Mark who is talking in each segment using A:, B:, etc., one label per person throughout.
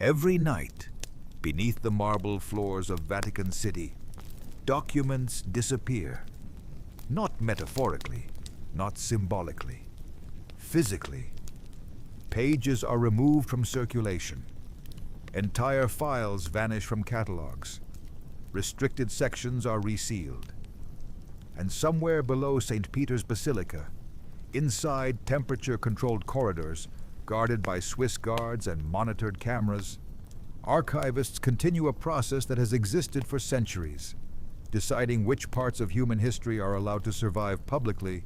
A: Every night, beneath the marble floors of Vatican City, documents disappear. Not metaphorically, not symbolically, physically. Pages are removed from circulation. Entire files vanish from catalogs. Restricted sections are resealed. And somewhere below St. Peter's Basilica, inside temperature-controlled corridors, guarded by Swiss guards and monitored cameras, archivists continue a process that has existed for centuries, deciding which parts of human history are allowed to survive publicly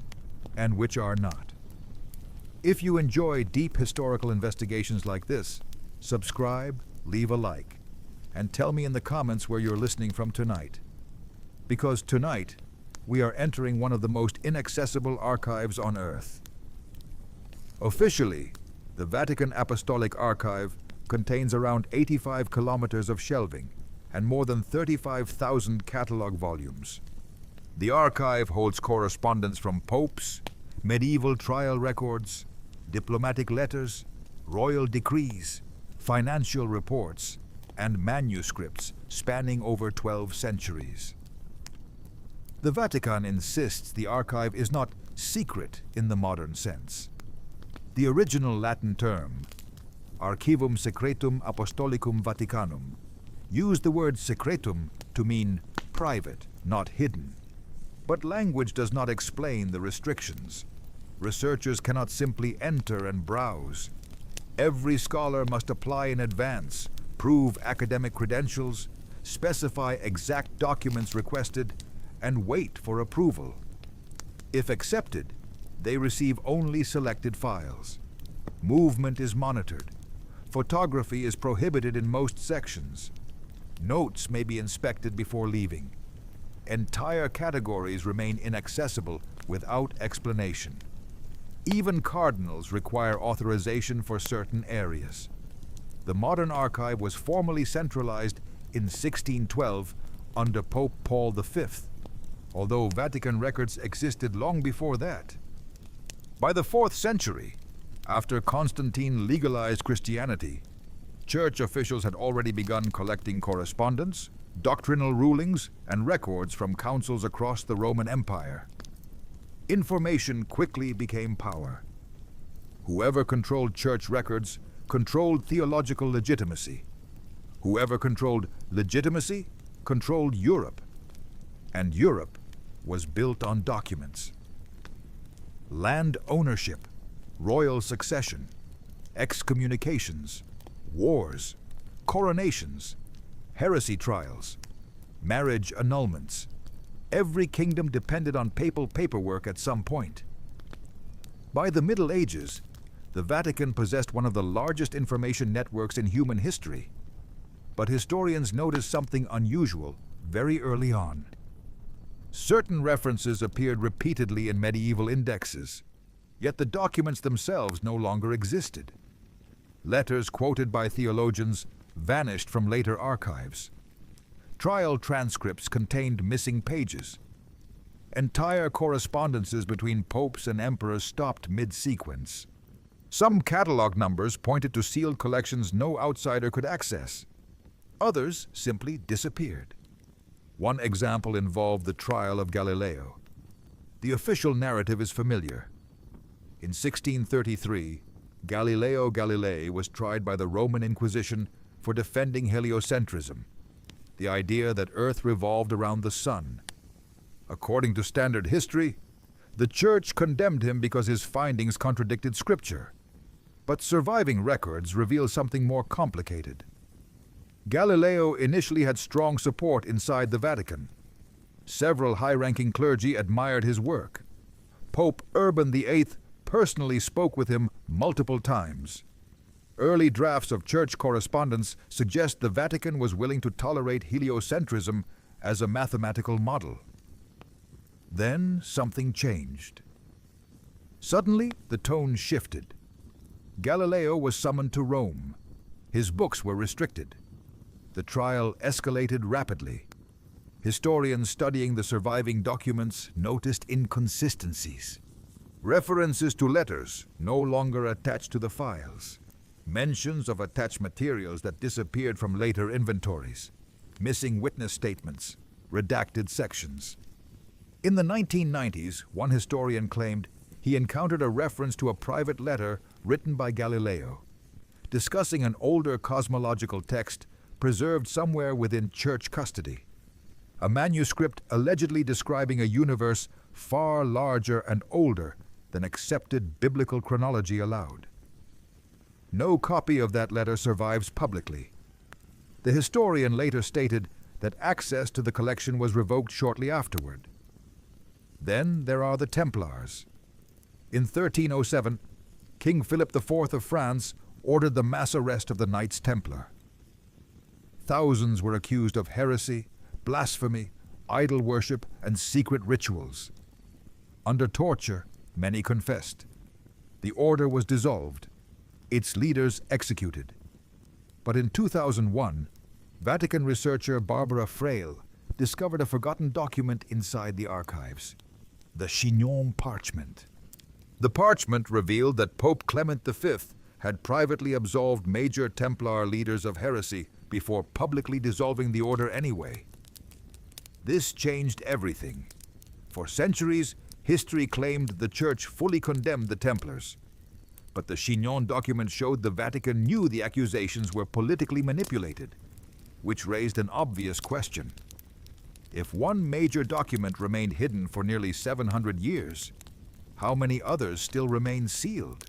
A: and which are not. If you enjoy deep historical investigations like this, subscribe, leave a like, and tell me in the comments where you're listening from tonight. Because tonight, we are entering one of the most inaccessible archives on Earth. Officially, the Vatican Apostolic Archive contains around 85 kilometers of shelving and more than 35,000 catalog volumes. The archive holds correspondence from popes, medieval trial records, diplomatic letters, royal decrees, financial reports, and manuscripts spanning over 12 centuries. The Vatican insists the archive is not secret in the modern sense. The original Latin term, Archivum Secretum Apostolicum Vaticanum, used the word secretum to mean private, not hidden. But language does not explain the restrictions. Researchers cannot simply enter and browse. Every scholar must apply in advance, prove academic credentials, specify exact documents requested, and wait for approval. If accepted, they receive only selected files. Movement is monitored. Photography is prohibited in most sections. Notes may be inspected before leaving. Entire categories remain inaccessible without explanation. Even cardinals require authorization for certain areas. The modern archive was formally centralized in 1612 under Pope Paul V, although Vatican records existed long before that. By the 4th century, after Constantine legalized Christianity, church officials had already begun collecting correspondence, doctrinal rulings, and records from councils across the Roman Empire. Information quickly became power. Whoever controlled church records controlled theological legitimacy. Whoever controlled legitimacy controlled Europe. And Europe was built on documents. Land ownership, royal succession, excommunications, wars, coronations, heresy trials, marriage annulments. Every kingdom depended on papal paperwork at some point. By the Middle Ages, the Vatican possessed one of the largest information networks in human history. But historians noticed something unusual very early on. Certain references appeared repeatedly in medieval indexes, yet the documents themselves no longer existed. Letters quoted by theologians vanished from later archives. Trial transcripts contained missing pages. Entire correspondences between popes and emperors stopped mid-sequence. Some catalog numbers pointed to sealed collections no outsider could access. Others simply disappeared. One example involved the trial of Galileo. The official narrative is familiar. In 1633, Galileo Galilei was tried by the Roman Inquisition for defending heliocentrism, the idea that Earth revolved around the sun. According to standard history, the Church condemned him because his findings contradicted Scripture. But surviving records reveal something more complicated. Galileo initially had strong support inside the Vatican. Several high-ranking clergy admired his work. Pope Urban VIII personally spoke with him multiple times. Early drafts of church correspondence suggest the Vatican was willing to tolerate heliocentrism as a mathematical model. Then something changed. Suddenly, the tone shifted. Galileo was summoned to Rome. His books were restricted. The trial escalated rapidly. Historians studying the surviving documents noticed inconsistencies. References to letters no longer attached to the files. Mentions of attached materials that disappeared from later inventories, missing witness statements, redacted sections. In the 1990s, one historian claimed he encountered a reference to a private letter written by Galileo, discussing an older cosmological text preserved somewhere within church custody. A manuscript allegedly describing a universe far larger and older than accepted biblical chronology allowed. No copy of that letter survives publicly. The historian later stated that access to the collection was revoked shortly afterward. Then there are the Templars. In 1307, King Philip IV of France ordered the mass arrest of the Knights Templar. Thousands were accused of heresy, blasphemy, idol worship, and secret rituals. Under torture, many confessed. The order was dissolved, its leaders executed. But in 2001, Vatican researcher Barbara Frail discovered a forgotten document inside the archives, the Chignon parchment. The parchment revealed that Pope Clement V had privately absolved major Templar leaders of heresy before publicly dissolving the order anyway. This changed everything. For centuries, history claimed the Church fully condemned the Templars. But the Chignon document showed the Vatican knew the accusations were politically manipulated, which raised an obvious question. If one major document remained hidden for nearly 700 years, how many others still remain sealed?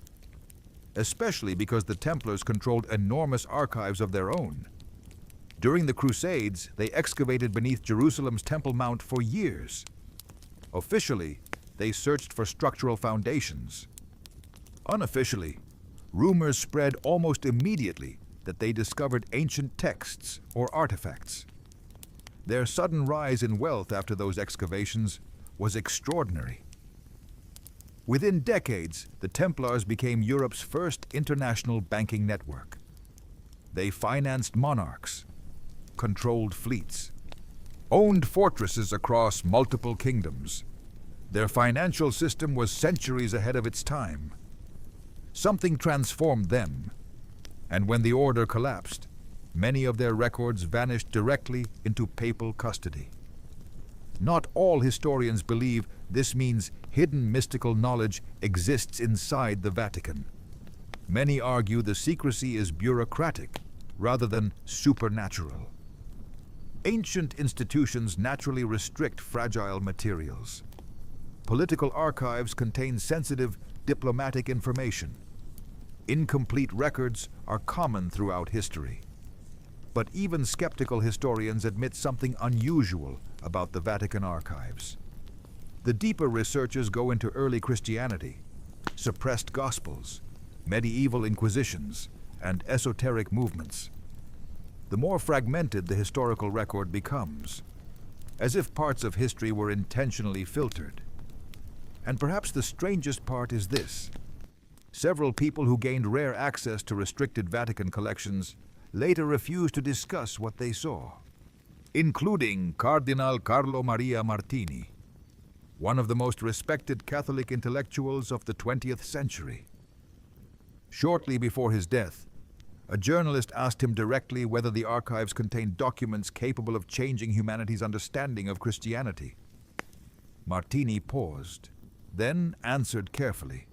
A: Especially because the Templars controlled enormous archives of their own. During the Crusades, they excavated beneath Jerusalem's Temple Mount for years. Officially, they searched for structural foundations. Unofficially, rumors spread almost immediately that they discovered ancient texts or artifacts. Their sudden rise in wealth after those excavations was extraordinary. Within decades, the Templars became Europe's first international banking network. They financed monarchs, controlled fleets, owned fortresses across multiple kingdoms. Their financial system was centuries ahead of its time. Something transformed them, and when the order collapsed, many of their records vanished directly into papal custody. Not all historians believe this means hidden mystical knowledge exists inside the Vatican. Many argue the secrecy is bureaucratic rather than supernatural. Ancient institutions naturally restrict fragile materials. Political archives contain sensitive diplomatic information. Incomplete records are common throughout history. But even skeptical historians admit something unusual about the Vatican archives. The deeper researches go into early Christianity, suppressed gospels, medieval inquisitions, and esoteric movements. The more fragmented the historical record becomes, as if parts of history were intentionally filtered. And perhaps the strangest part is this. Several people who gained rare access to restricted Vatican collections later refused to discuss what they saw, including Cardinal Carlo Maria Martini, one of the most respected Catholic intellectuals of the 20th century. Shortly before his death, a journalist asked him directly whether the archives contained documents capable of changing humanity's understanding of Christianity. Martini paused, then answered carefully.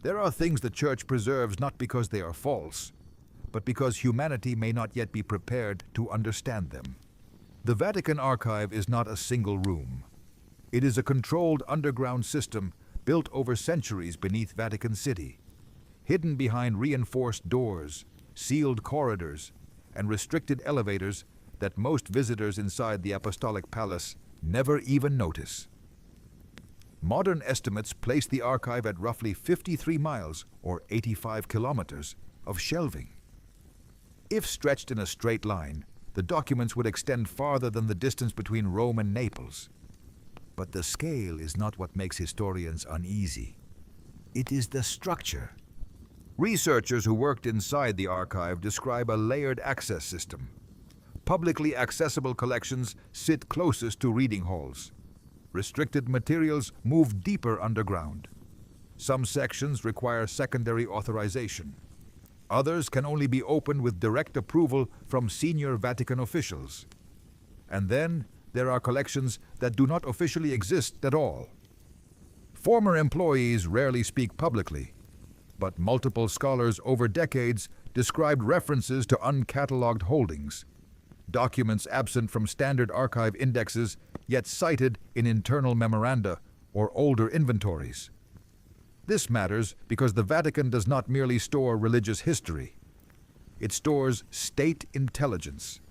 A: There are things the Church preserves not because they are false, but because humanity may not yet be prepared to understand them. The Vatican archive is not a single room. It is a controlled underground system built over centuries beneath Vatican City, hidden behind reinforced doors, sealed corridors, and restricted elevators that most visitors inside the Apostolic Palace never even notice. Modern estimates place the archive at roughly 53 miles, or 85 kilometers, of shelving. If stretched in a straight line, the documents would extend farther than the distance between Rome and Naples. But the scale is not what makes historians uneasy. It is the structure. Researchers who worked inside the archive describe a layered access system. Publicly accessible collections sit closest to reading halls. Restricted materials move deeper underground. Some sections require secondary authorization. Others can only be opened with direct approval from senior Vatican officials. And then there are collections that do not officially exist at all. Former employees rarely speak publicly, but multiple scholars over decades described references to uncatalogued holdings, documents absent from standard archive indexes yet cited in internal memoranda or older inventories. This matters because the Vatican does not merely store religious history. It stores state intelligence.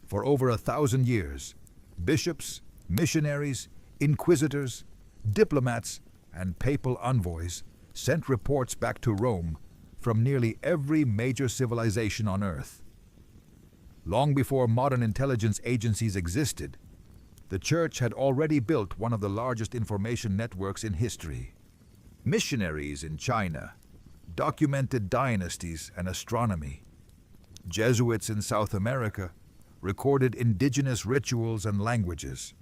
A: For over 1,000 years, bishops, missionaries, inquisitors, diplomats, and papal envoys sent reports back to Rome from nearly every major civilization on Earth. Long before modern intelligence agencies existed, the Church had already built one of the largest information networks in history. Missionaries in China documented dynasties and astronomy. Jesuits in South America recorded indigenous rituals and languages.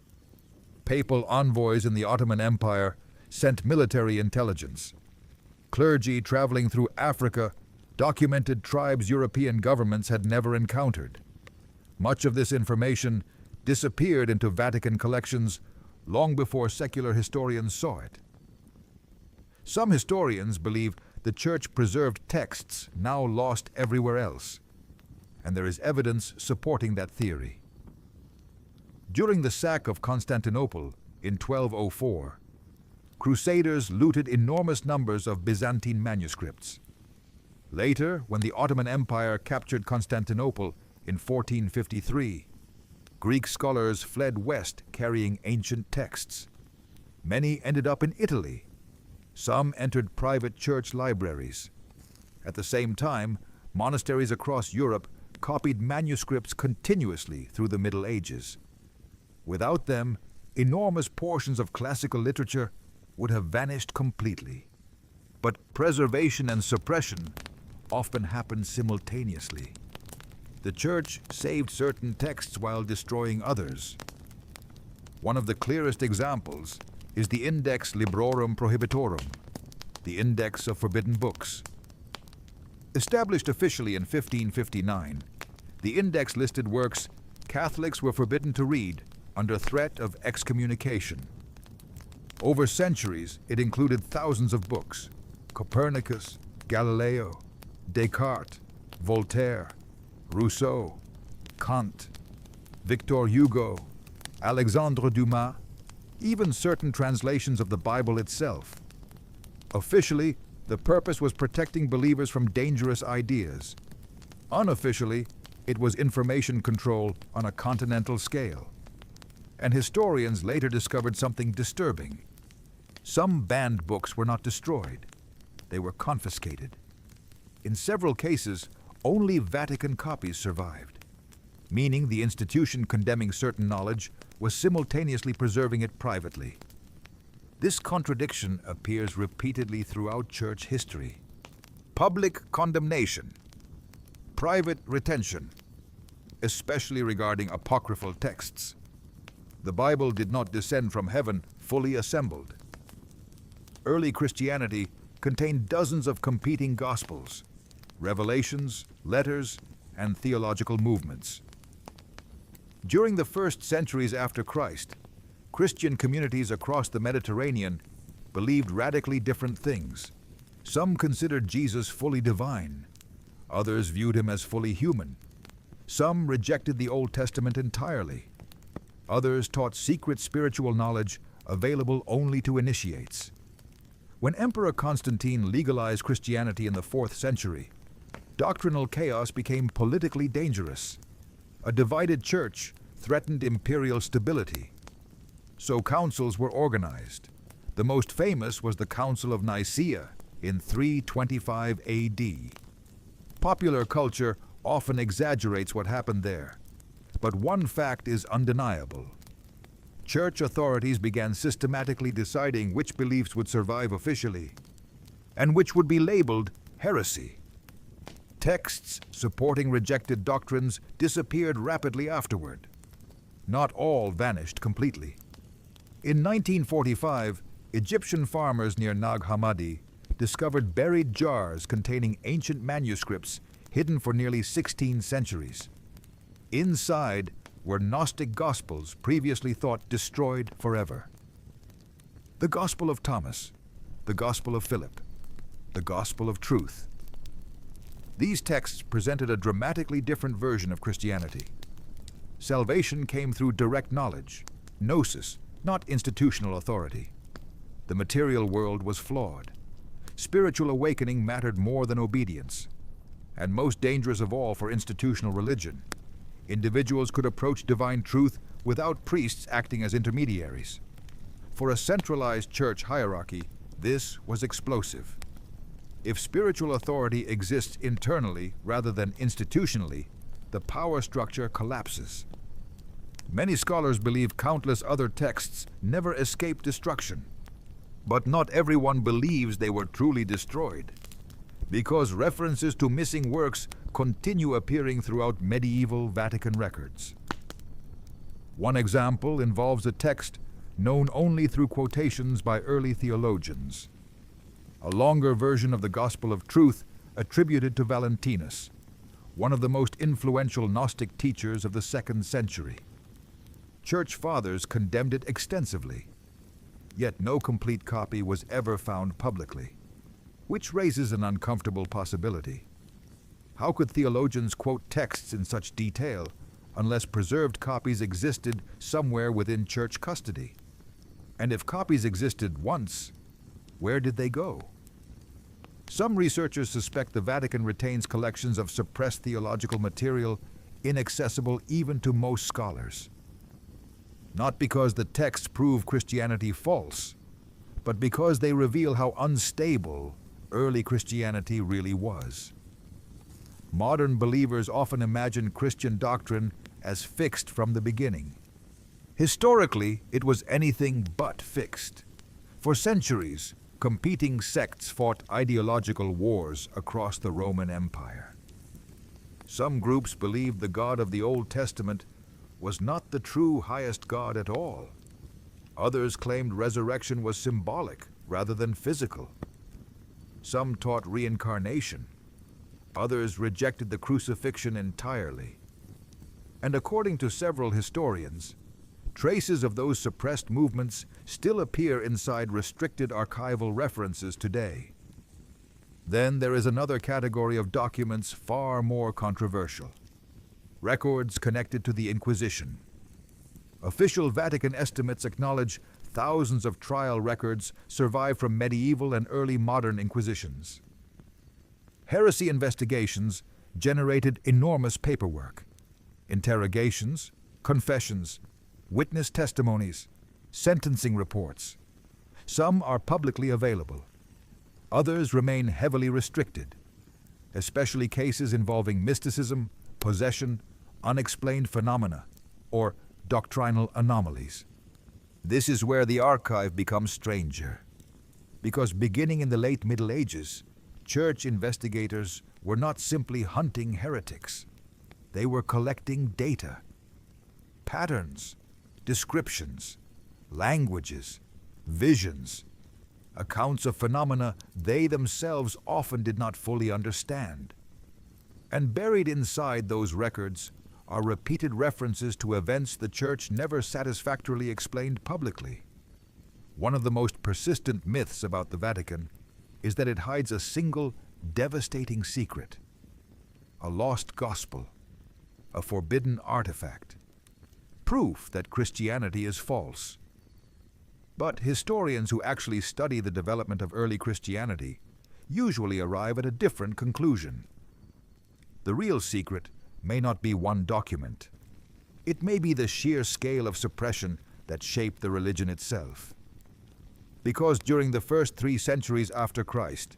A: Papal envoys in the Ottoman Empire sent military intelligence. Clergy traveling through Africa documented tribes European governments had never encountered. Much of this information disappeared into Vatican collections long before secular historians saw it. Some historians believe the Church preserved texts now lost everywhere else, and there is evidence supporting that theory. During the sack of Constantinople in 1204, Crusaders looted enormous numbers of Byzantine manuscripts. Later, when the Ottoman Empire captured Constantinople in 1453, Greek scholars fled west carrying ancient texts. Many ended up in Italy. Some entered private church libraries. At the same time, monasteries across Europe copied manuscripts continuously through the Middle Ages. Without them, enormous portions of classical literature would have vanished completely. But preservation and suppression often happened simultaneously. The Church saved certain texts while destroying others. One of the clearest examples is the Index Librorum Prohibitorum, the Index of Forbidden Books. Established officially in 1559, the index listed works Catholics were forbidden to read under threat of excommunication. Over centuries, it included thousands of books: Copernicus, Galileo, Descartes, Voltaire, Rousseau, Kant, Victor Hugo, Alexandre Dumas, even certain translations of the Bible itself. Officially, the purpose was protecting believers from dangerous ideas. Unofficially, it was information control on a continental scale. And historians later discovered something disturbing. Some banned books were not destroyed. They were confiscated. In several cases, only Vatican copies survived, meaning the institution condemning certain knowledge was simultaneously preserving it privately. This contradiction appears repeatedly throughout church history. Public condemnation, private retention, especially regarding apocryphal texts. The Bible did not descend from heaven fully assembled. Early Christianity contained dozens of competing gospels, revelations, letters, and theological movements. During the first centuries after Christ, Christian communities across the Mediterranean believed radically different things. Some considered Jesus fully divine. Others viewed him as fully human. Some rejected the Old Testament entirely. Others taught secret spiritual knowledge available only to initiates. When Emperor Constantine legalized Christianity in the 4th century, doctrinal chaos became politically dangerous. A divided church threatened imperial stability. So councils were organized. The most famous was the Council of Nicaea in 325 AD. Popular culture often exaggerates what happened there, but one fact is undeniable. Church authorities began systematically deciding which beliefs would survive officially and which would be labeled heresy. Texts supporting rejected doctrines disappeared rapidly afterward. Not all vanished completely. In 1945, Egyptian farmers near Nag Hammadi discovered buried jars containing ancient manuscripts hidden for nearly 16 centuries. Inside were Gnostic Gospels previously thought destroyed forever. The Gospel of Thomas, the Gospel of Philip, the Gospel of Truth. These texts presented a dramatically different version of Christianity. Salvation came through direct knowledge, gnosis, not institutional authority. The material world was flawed. Spiritual awakening mattered more than obedience. And most dangerous of all for institutional religion, individuals could approach divine truth without priests acting as intermediaries. For a centralized church hierarchy, this was explosive. If spiritual authority exists internally rather than institutionally, the power structure collapses. Many scholars believe countless other texts never escape destruction. But not everyone believes they were truly destroyed, because references to missing works continue appearing throughout medieval Vatican records. One example involves a text known only through quotations by early theologians. A longer version of the Gospel of Truth attributed to Valentinus, one of the most influential Gnostic teachers of the 2nd century. Church fathers condemned it extensively, yet no complete copy was ever found publicly, which raises an uncomfortable possibility. How could theologians quote texts in such detail unless preserved copies existed somewhere within church custody? And if copies existed once, where did they go? Some researchers suspect the Vatican retains collections of suppressed theological material inaccessible even to most scholars. Not because the texts prove Christianity false, but because they reveal how unstable early Christianity really was. Modern believers often imagine Christian doctrine as fixed from the beginning. Historically, it was anything but fixed. For centuries, competing sects fought ideological wars across the Roman Empire. Some groups believed the God of the Old Testament was not the true highest God at all. Others claimed resurrection was symbolic rather than physical. Some taught reincarnation. Others rejected the crucifixion entirely. And according to several historians, traces of those suppressed movements still appear inside restricted archival references today. Then there is another category of documents far more controversial: records connected to the Inquisition. Official Vatican estimates acknowledge thousands of trial records survive from medieval and early modern inquisitions. Heresy investigations generated enormous paperwork: interrogations, confessions, witness testimonies, sentencing reports. Some are publicly available. Others remain heavily restricted, especially cases involving mysticism, possession, unexplained phenomena, or doctrinal anomalies. This is where the archive becomes stranger, because beginning in the late Middle Ages, church investigators were not simply hunting heretics. They were collecting data, patterns, descriptions, languages, visions, accounts of phenomena they themselves often did not fully understand. And buried inside those records are repeated references to events the Church never satisfactorily explained publicly. One of the most persistent myths about the Vatican is that it hides a single, devastating secret: a lost gospel, a forbidden artifact, proof that Christianity is false. But historians who actually study the development of early Christianity usually arrive at a different conclusion. The real secret may not be one document. It may be the sheer scale of suppression that shaped the religion itself. Because during the first 3 centuries after Christ,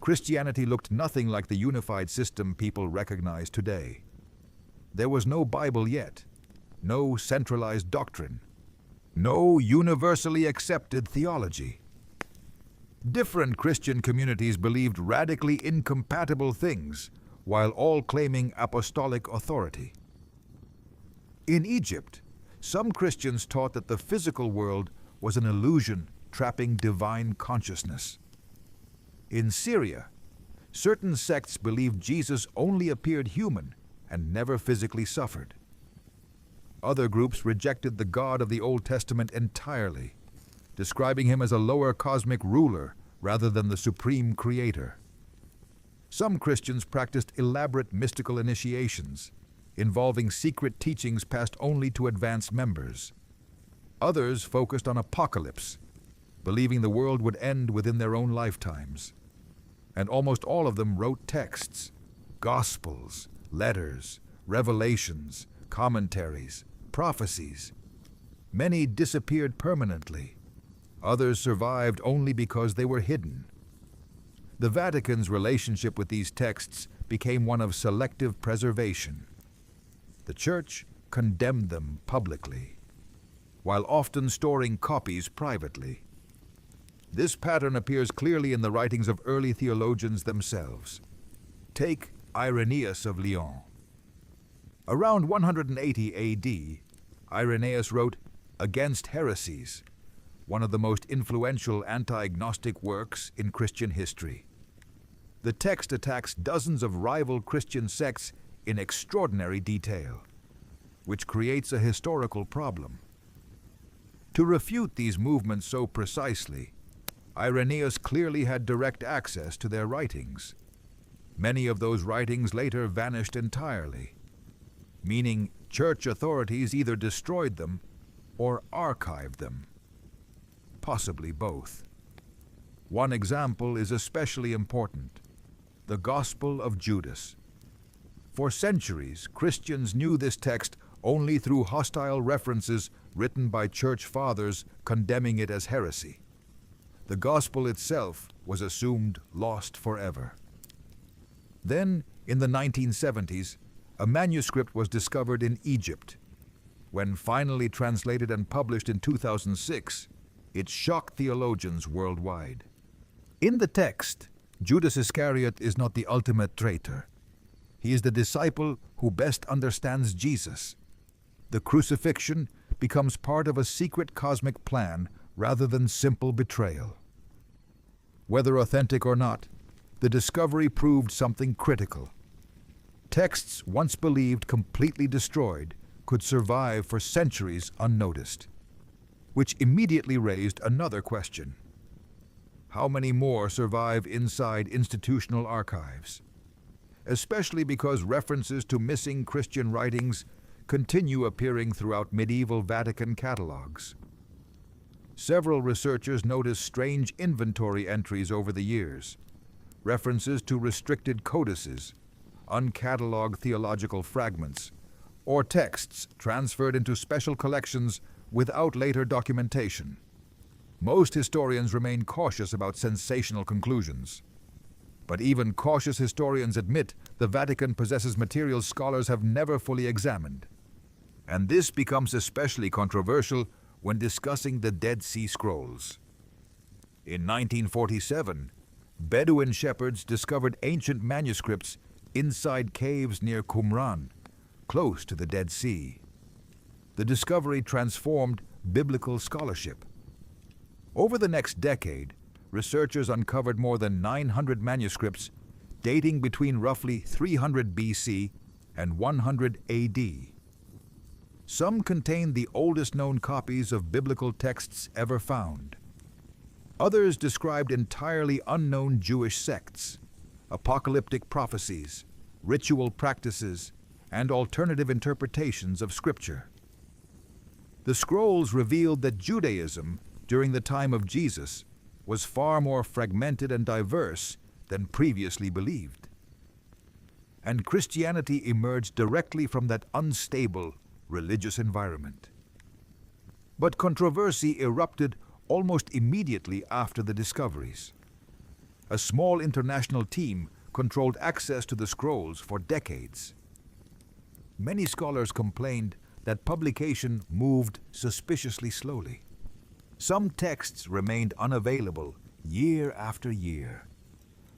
A: Christianity looked nothing like the unified system people recognize today. There was no Bible yet, no centralized doctrine, no universally accepted theology. Different Christian communities believed radically incompatible things, while all claiming apostolic authority. In Egypt, some Christians taught that the physical world was an illusion trapping divine consciousness. In Syria, certain sects believed Jesus only appeared human and never physically suffered. Other groups rejected the God of the Old Testament entirely, describing him as a lower cosmic ruler rather than the supreme creator. Some Christians practiced elaborate mystical initiations, involving secret teachings passed only to advanced members. Others focused on apocalypse, believing the world would end within their own lifetimes. And almost all of them wrote texts, gospels, letters, revelations, commentaries, prophecies. Many disappeared permanently. Others survived only because they were hidden. The Vatican's relationship with these texts became one of selective preservation. The Church condemned them publicly, while often storing copies privately. This pattern appears clearly in the writings of early theologians themselves. Take Irenaeus of Lyon. Around 180 AD, Irenaeus wrote Against Heresies, one of the most influential anti-Gnostic works in Christian history. The text attacks dozens of rival Christian sects in extraordinary detail, which creates a historical problem. To refute these movements so precisely, Irenaeus clearly had direct access to their writings. Many of those writings later vanished entirely, meaning church authorities either destroyed them or archived them. Possibly both. One example is especially important: the Gospel of Judas. For centuries, Christians knew this text only through hostile references written by church fathers condemning it as heresy. The Gospel itself was assumed lost forever. Then, in the 1970s, a manuscript was discovered in Egypt. When finally translated and published in 2006, it shocked theologians worldwide. In the text, Judas Iscariot is not the ultimate traitor. He is the disciple who best understands Jesus. The crucifixion becomes part of a secret cosmic plan rather than simple betrayal. Whether authentic or not, the discovery proved something critical. Texts once believed completely destroyed could survive for centuries unnoticed, which immediately raised another question. How many more survive inside institutional archives? Especially because references to missing Christian writings continue appearing throughout medieval Vatican catalogs. Several researchers noticed strange inventory entries over the years, references to restricted codices, uncatalogued theological fragments, or texts transferred into special collections without later documentation. Most historians remain cautious about sensational conclusions. But even cautious historians admit the Vatican possesses materials scholars have never fully examined. And this becomes especially controversial when discussing the Dead Sea Scrolls. In 1947, Bedouin shepherds discovered ancient manuscripts inside caves near Qumran, close to the Dead Sea. The discovery transformed biblical scholarship. Over the next decade, researchers uncovered more than 900 manuscripts dating between roughly 300 BC and 100 AD. Some contain the oldest known copies of biblical texts ever found. Others described entirely unknown Jewish sects, apocalyptic prophecies, ritual practices, and alternative interpretations of Scripture. The scrolls revealed that Judaism, during the time of Jesus, was far more fragmented and diverse than previously believed. And Christianity emerged directly from that unstable religious environment. But controversy erupted almost immediately after the discoveries. A small international team controlled access to the scrolls for decades. Many scholars complained that publication moved suspiciously slowly. Some texts remained unavailable year after year.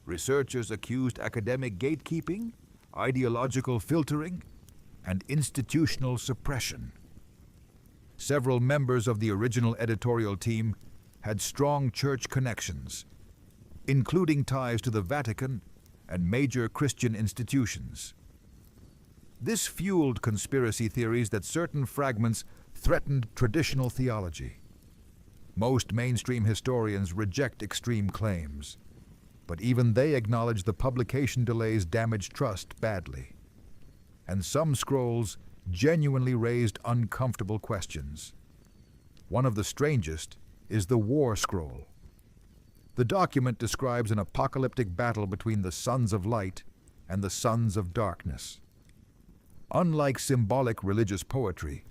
A: Researchers accused academic gatekeeping, ideological filtering, and institutional suppression. Several members of the original editorial team had strong church connections. including ties to the Vatican and major Christian institutions. This fueled conspiracy theories that certain fragments threatened traditional theology. Most mainstream historians reject extreme claims, but even they acknowledge the publication delays damaged trust badly. And some scrolls genuinely raised uncomfortable questions. One of the strangest is the War Scroll. The document describes an apocalyptic battle between the Sons of Light and the Sons of Darkness. Unlike symbolic religious poetry,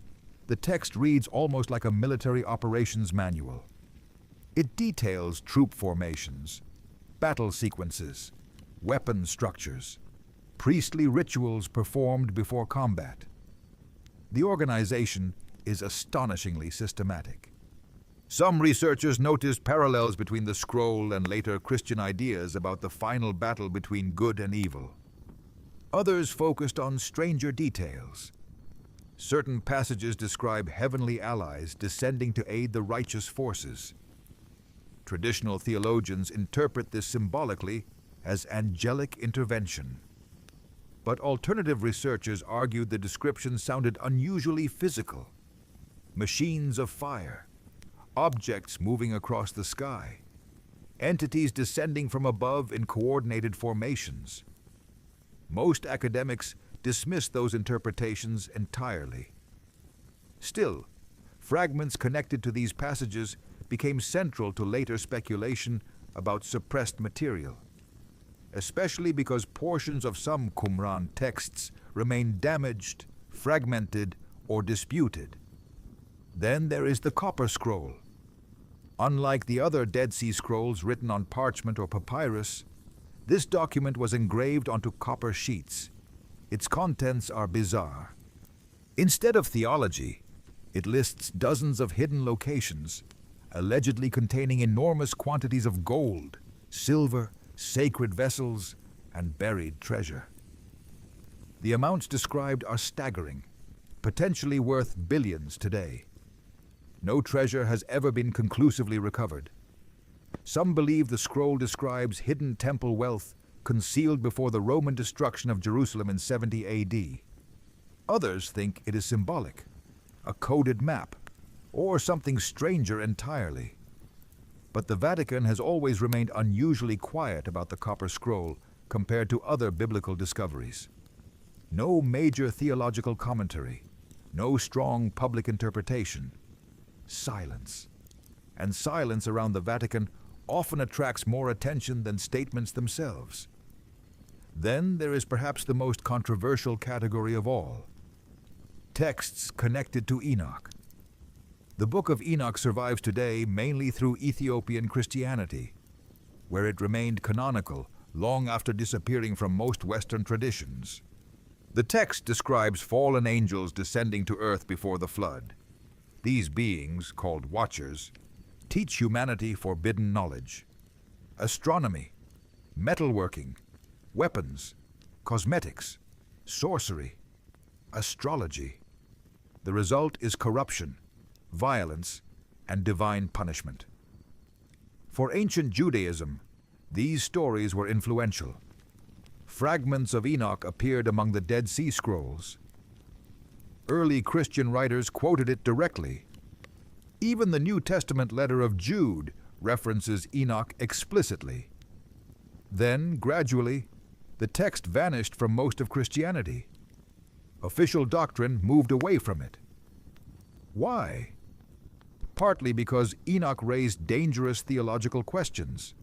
A: the text reads almost like a military operations manual. It details troop formations, battle sequences, weapon structures, priestly rituals performed before combat. The organization is astonishingly systematic. Some researchers noticed parallels between the scroll and later Christian ideas about the final battle between good and evil. Others focused on stranger details. Certain passages describe heavenly allies descending to aid the righteous forces. Traditional theologians interpret this symbolically as angelic intervention. But alternative researchers argued the description sounded unusually physical. Machines of fire, objects moving across the sky, entities descending from above in coordinated formations. Most academics dismiss those interpretations entirely. Still, fragments connected to these passages became central to later speculation about suppressed material, especially because portions of some Qumran texts remain damaged, fragmented, or disputed. Then there is the Copper Scroll. Unlike the other Dead Sea Scrolls written on parchment or papyrus, this document was engraved onto copper sheets. Its contents are bizarre. Instead of theology, it lists dozens of hidden locations, allegedly containing enormous quantities of gold, silver, sacred vessels, and buried treasure. The amounts described are staggering, potentially worth billions today. No treasure has ever been conclusively recovered. Some believe the scroll describes hidden temple wealth concealed before the Roman destruction of Jerusalem in 70 AD. Others think it is symbolic, a coded map, or something stranger entirely. But the Vatican has always remained unusually quiet about the Copper Scroll compared to other biblical discoveries. No major theological commentary, no strong public interpretation. Silence. And silence around the Vatican often attracts more attention than statements themselves. Then there is perhaps the most controversial category of all: texts connected to Enoch. The Book of Enoch survives today mainly through Ethiopian Christianity, where it remained canonical long after disappearing from most Western traditions. The text describes fallen angels descending to earth before the flood. These beings, called Watchers, teach humanity forbidden knowledge: astronomy, metalworking, weapons, cosmetics, sorcery, astrology. The result is corruption, violence, and divine punishment. For ancient Judaism, these stories were influential. Fragments of Enoch appeared among the Dead Sea Scrolls. Early Christian writers quoted it directly. Even the New Testament letter of Jude references Enoch explicitly. Then, gradually, the text vanished from most of Christianity. Official doctrine moved away from it. Why? Partly because Enoch raised dangerous theological questions.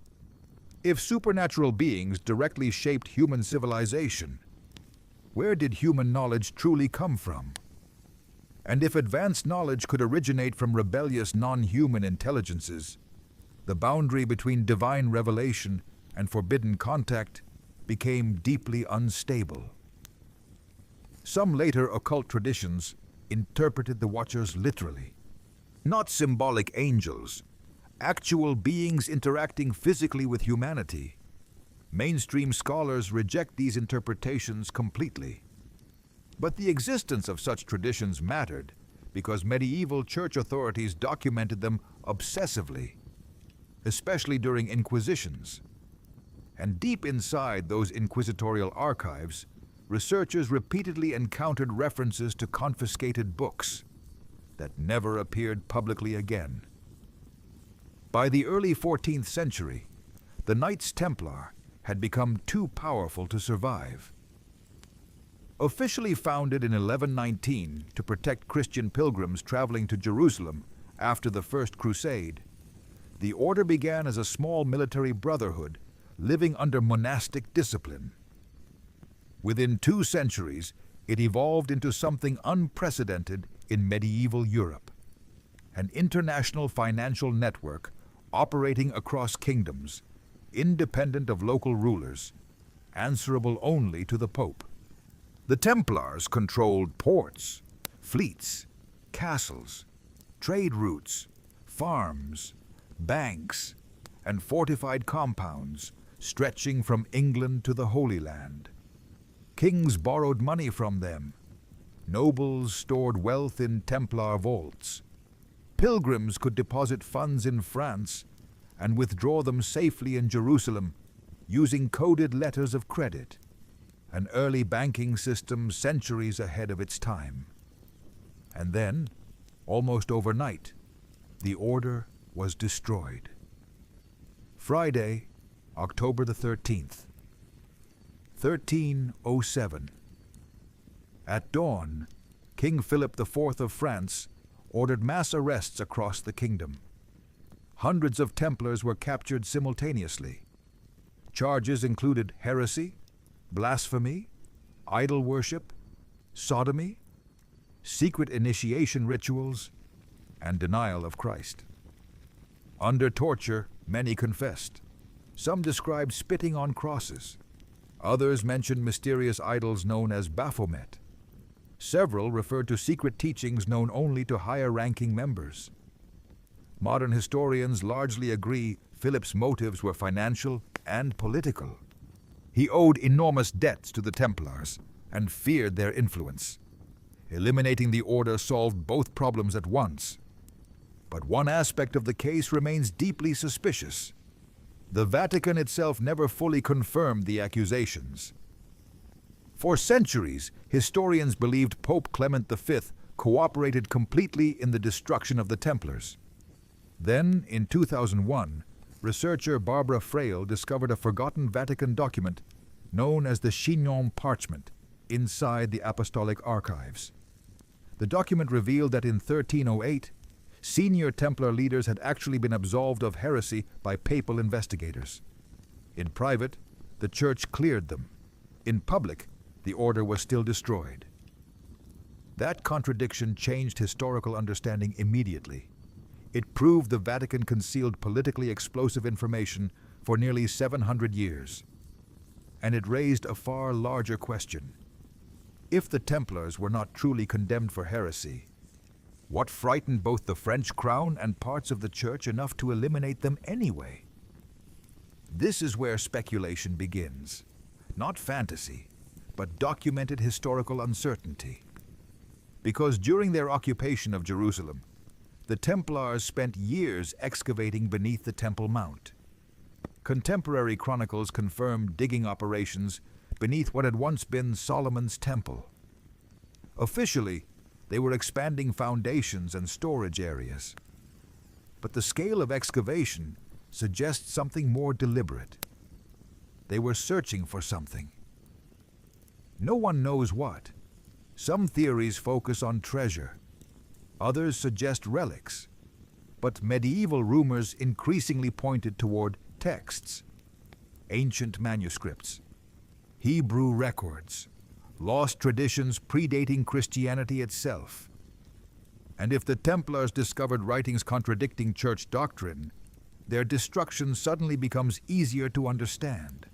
A: If supernatural beings directly shaped human civilization, where did human knowledge truly come from? And if advanced knowledge could originate from rebellious non-human intelligences, the boundary between divine revelation and forbidden contact became deeply unstable. Some later occult traditions interpreted the Watchers literally. Not symbolic angels, actual beings interacting physically with humanity. Mainstream scholars reject these interpretations completely. But the existence of such traditions mattered because medieval church authorities documented them obsessively, especially during inquisitions. And deep inside those inquisitorial archives, researchers repeatedly encountered references to confiscated books that never appeared publicly again. By the early 14th century, the Knights Templar had become too powerful to survive. Officially founded in 1119 to protect Christian pilgrims traveling to Jerusalem after the First Crusade, the order began as a small military brotherhood living under monastic discipline. Within 2 centuries, it evolved into something unprecedented in medieval Europe, an international financial network operating across kingdoms, independent of local rulers, answerable only to the Pope. The Templars controlled ports, fleets, castles, trade routes, farms, banks, and fortified compounds stretching from England to the Holy Land. Kings borrowed money from them. Nobles stored wealth in Templar vaults. Pilgrims could deposit funds in France and withdraw them safely in Jerusalem using coded letters of credit, an early banking system centuries ahead of its time. And then, almost overnight, the order was destroyed. Friday, October the 13th, 1307. At dawn, King Philip IV of France ordered mass arrests across the kingdom. Hundreds of Templars were captured simultaneously. Charges included heresy, blasphemy, idol worship, sodomy, secret initiation rituals, and denial of Christ. Under torture, many confessed. Some described spitting on crosses. Others mentioned mysterious idols known as Baphomet. Several referred to secret teachings known only to higher-ranking members. Modern historians largely agree Philip's motives were financial and political. He owed enormous debts to the Templars and feared their influence. Eliminating the order solved both problems at once. But one aspect of the case remains deeply suspicious. The Vatican itself never fully confirmed the accusations. For centuries, historians believed Pope Clement V cooperated completely in the destruction of the Templars. Then, in 2001, researcher Barbara Frail discovered a forgotten Vatican document known as the Chignon Parchment inside the Apostolic Archives. The document revealed that in 1308, senior Templar leaders had actually been absolved of heresy by papal investigators. In private, the Church cleared them. In public, the order was still destroyed. That contradiction changed historical understanding immediately. It proved the Vatican concealed politically explosive information for nearly 700 years. And it raised a far larger question. If the Templars were not truly condemned for heresy, what frightened both the French crown and parts of the Church enough to eliminate them anyway? This is where speculation begins. Not fantasy, but documented historical uncertainty. Because during their occupation of Jerusalem, the Templars spent years excavating beneath the Temple Mount. Contemporary chronicles confirmed digging operations beneath what had once been Solomon's Temple. Officially, they were expanding foundations and storage areas. But the scale of excavation suggests something more deliberate. They were searching for something. No one knows what. Some theories focus on treasure. Others suggest relics. But medieval rumors increasingly pointed toward texts, ancient manuscripts, Hebrew records, lost traditions predating Christianity itself. And if the Templars discovered writings contradicting church doctrine, their destruction suddenly becomes easier to understand.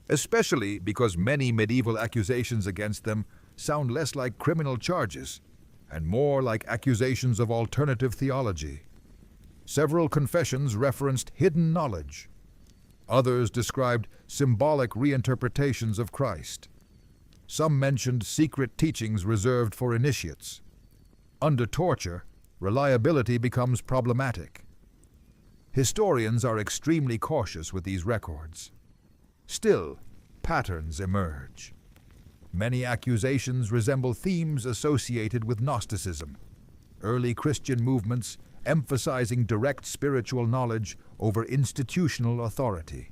A: Especially because many medieval accusations against them sound less like criminal charges and more like accusations of alternative theology. Several confessions referenced hidden knowledge. Others described symbolic reinterpretations of Christ. Some mentioned secret teachings reserved for initiates. Under torture, reliability becomes problematic. Historians are extremely cautious with these records. Still, patterns emerge. Many accusations resemble themes associated with Gnosticism, early Christian movements emphasizing direct spiritual knowledge over institutional authority.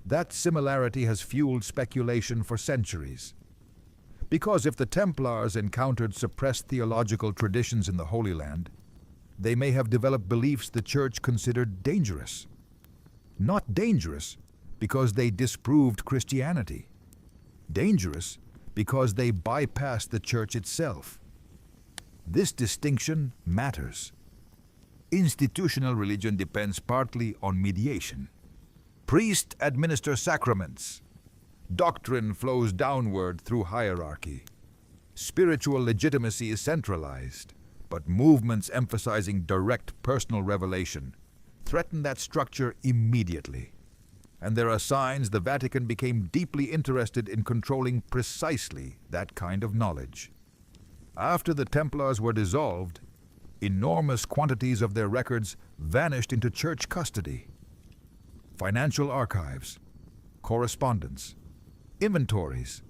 A: That similarity has fueled speculation for centuries. Because if the Templars encountered suppressed theological traditions in the Holy Land, they may have developed beliefs the Church considered dangerous. Not dangerous because they disproved Christianity. Dangerous because they bypassed the Church itself. This distinction matters. Institutional religion depends partly on mediation. Priests administer sacraments. Doctrine flows downward through hierarchy. Spiritual legitimacy is centralized, but movements emphasizing direct personal revelation threaten that structure immediately. And there are signs the Vatican became deeply interested in controlling precisely that kind of knowledge. After the Templars were dissolved, enormous quantities of their records vanished into church custody. Financial archives, correspondence, inventories,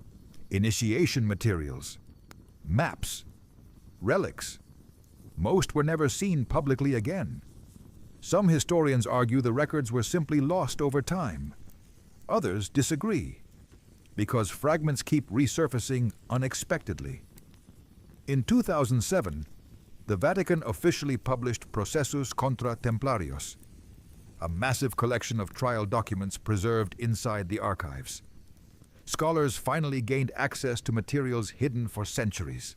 A: initiation materials, maps, relics. Most were never seen publicly again. Some historians argue the records were simply lost over time. Others disagree, because fragments keep resurfacing unexpectedly. In 2007, the Vatican officially published Processus contra Templarios, a massive collection of trial documents preserved inside the archives. Scholars finally gained access to materials hidden for centuries.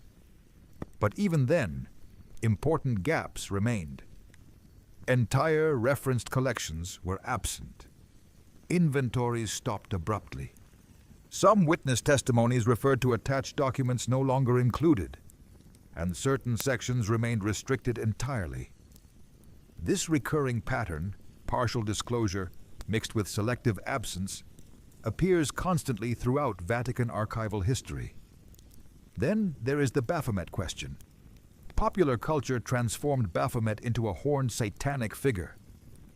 A: But even then, important gaps remained. Entire referenced collections were absent. Inventories stopped abruptly. Some witness testimonies referred to attached documents no longer included, and certain sections remained restricted entirely. This recurring pattern, partial disclosure mixed with selective absence, appears constantly throughout Vatican archival history. Then there is the Baphomet question. Popular culture transformed Baphomet into a horned satanic figure,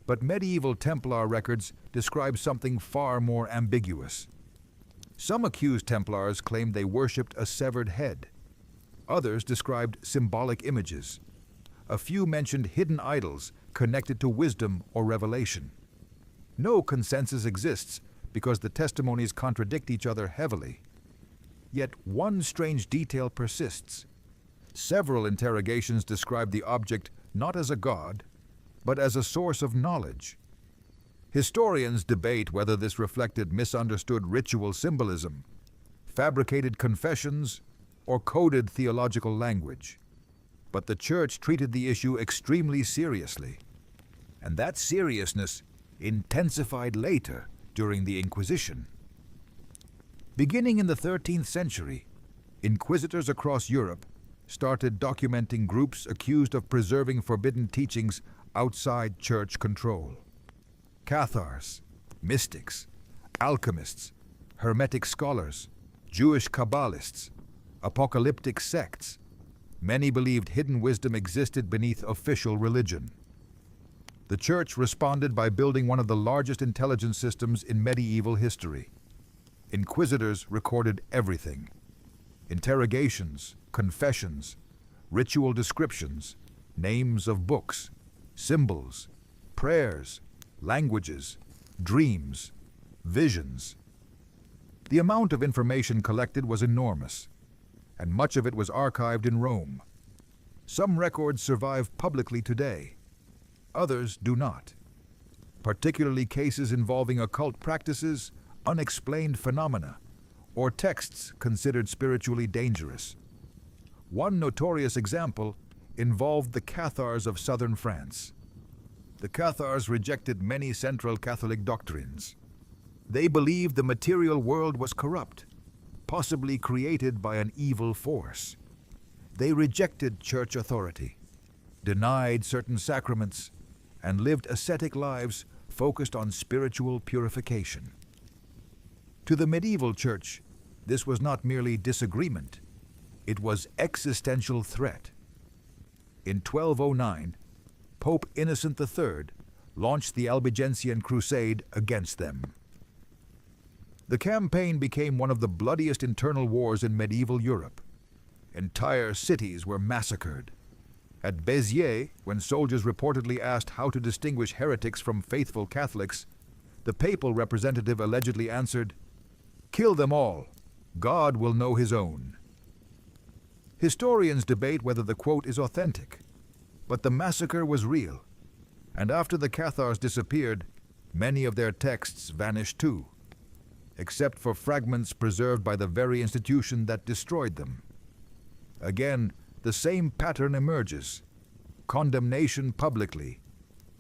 A: but medieval Templar records describe something far more ambiguous. Some accused Templars claimed they worshipped a severed head. Others described symbolic images. A few mentioned hidden idols connected to wisdom or revelation. No consensus exists because the testimonies contradict each other heavily. Yet one strange detail persists. Several interrogations describe the object not as a god, but as a source of knowledge. Historians debate whether this reflected misunderstood ritual symbolism, fabricated confessions, or coded theological language. But the Church treated the issue extremely seriously, and that seriousness intensified later during the Inquisition. Beginning in the 13th century, inquisitors across Europe started documenting groups accused of preserving forbidden teachings outside church control. Cathars, mystics, alchemists, Hermetic scholars, Jewish Kabbalists, apocalyptic sects. Many believed hidden wisdom existed beneath official religion. The Church responded by building one of the largest intelligence systems in medieval history. Inquisitors recorded everything: interrogations, confessions, ritual descriptions, names of books, symbols, prayers, languages, dreams, visions. The amount of information collected was enormous, and much of it was archived in Rome. Some records survive publicly today. Others do not, particularly cases involving occult practices, unexplained phenomena, or texts considered spiritually dangerous. One notorious example involved the Cathars of southern France. The Cathars rejected many Central Catholic doctrines. They believed the material world was corrupt, possibly created by an evil force. They rejected church authority, denied certain sacraments, and lived ascetic lives focused on spiritual purification. To the medieval church, this was not merely disagreement, it was existential threat. In 1209, Pope Innocent III launched the Albigensian Crusade against them. The campaign became one of the bloodiest internal wars in medieval Europe. Entire cities were massacred. At Béziers, when soldiers reportedly asked how to distinguish heretics from faithful Catholics, the papal representative allegedly answered, "Kill them all. God will know his own." Historians debate whether the quote is authentic, but the massacre was real, and after the Cathars disappeared, many of their texts vanished too, except for fragments preserved by the very institution that destroyed them. Again, the same pattern emerges: condemnation publicly,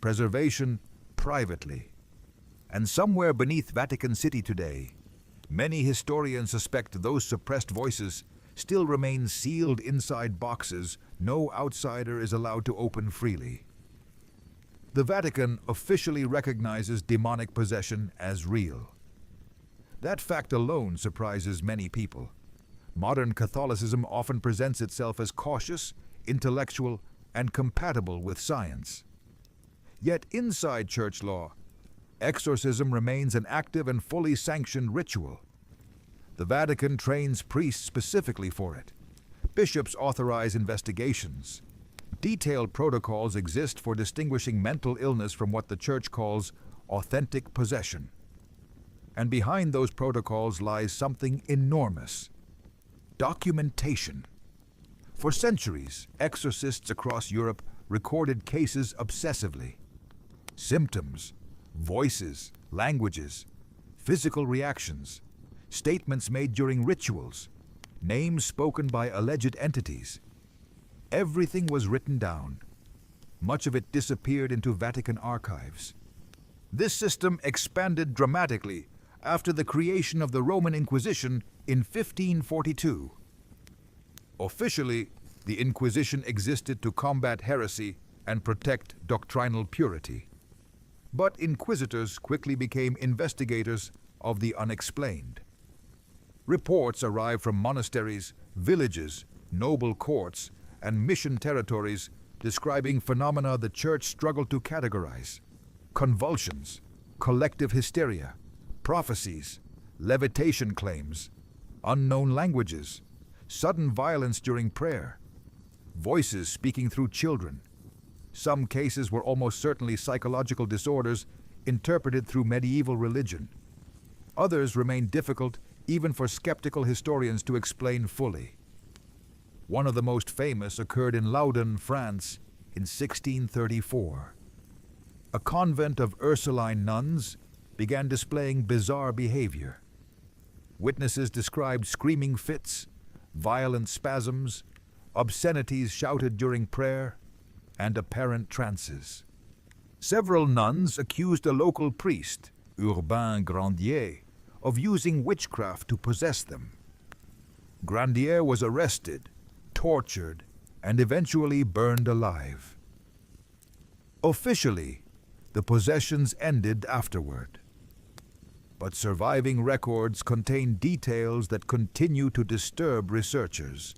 A: preservation privately. And somewhere beneath Vatican City today, many historians suspect those suppressed voices still remain sealed inside boxes no outsider is allowed to open freely. The Vatican officially recognizes demonic possession as real. That fact alone surprises many people. Modern Catholicism often presents itself as cautious, intellectual, and compatible with science. Yet inside church law, exorcism remains an active and fully sanctioned ritual. The Vatican trains priests specifically for it. Bishops authorize investigations. Detailed protocols exist for distinguishing mental illness from what the Church calls authentic possession. And behind those protocols lies something enormous: documentation. For centuries, exorcists across Europe recorded cases obsessively. Symptoms, voices, languages, physical reactions, statements made during rituals, names spoken by alleged entities. Everything was written down. Much of it disappeared into Vatican archives. This system expanded dramatically after the creation of the Roman Inquisition in 1542. Officially, the Inquisition existed to combat heresy and protect doctrinal purity. But inquisitors quickly became investigators of the unexplained. Reports arrived from monasteries, villages, noble courts, and mission territories describing phenomena the Church struggled to categorize: convulsions, collective hysteria, prophecies, levitation claims, unknown languages, sudden violence during prayer, voices speaking through children. Some cases were almost certainly psychological disorders interpreted through medieval religion. Others remained difficult even for skeptical historians to explain fully. One of the most famous occurred in Loudun, France, in 1634. A convent of Ursuline nuns began displaying bizarre behavior. Witnesses described screaming fits, violent spasms, obscenities shouted during prayer, and apparent trances. Several nuns accused a local priest, Urbain Grandier, of using witchcraft to possess them. Grandier was arrested, tortured, and eventually burned alive. Officially, the possessions ended afterward. But surviving records contain details that continue to disturb researchers.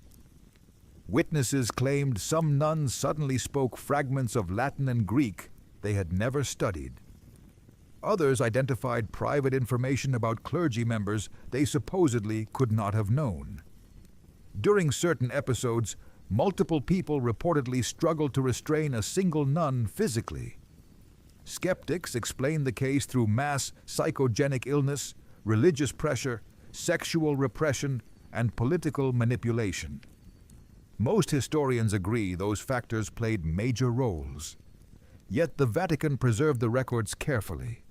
A: Witnesses claimed some nuns suddenly spoke fragments of Latin and Greek they had never studied. Others identified private information about clergy members they supposedly could not have known. During certain episodes, multiple people reportedly struggled to restrain a single nun physically. Skeptics explained the case through mass psychogenic illness, religious pressure, sexual repression, and political manipulation. Most historians agree those factors played major roles. Yet the Vatican preserved the records carefully.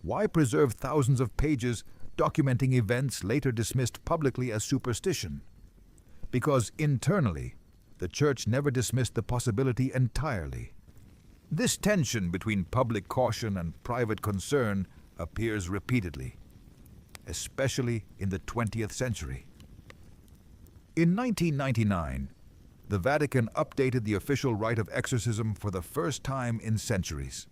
A: Why preserve thousands of pages documenting events later dismissed publicly as superstition? Because internally, the Church never dismissed the possibility entirely. This tension between public caution and private concern appears repeatedly, especially in the 20th century. In 1999, the Vatican updated the official rite of exorcism for the first time in centuries.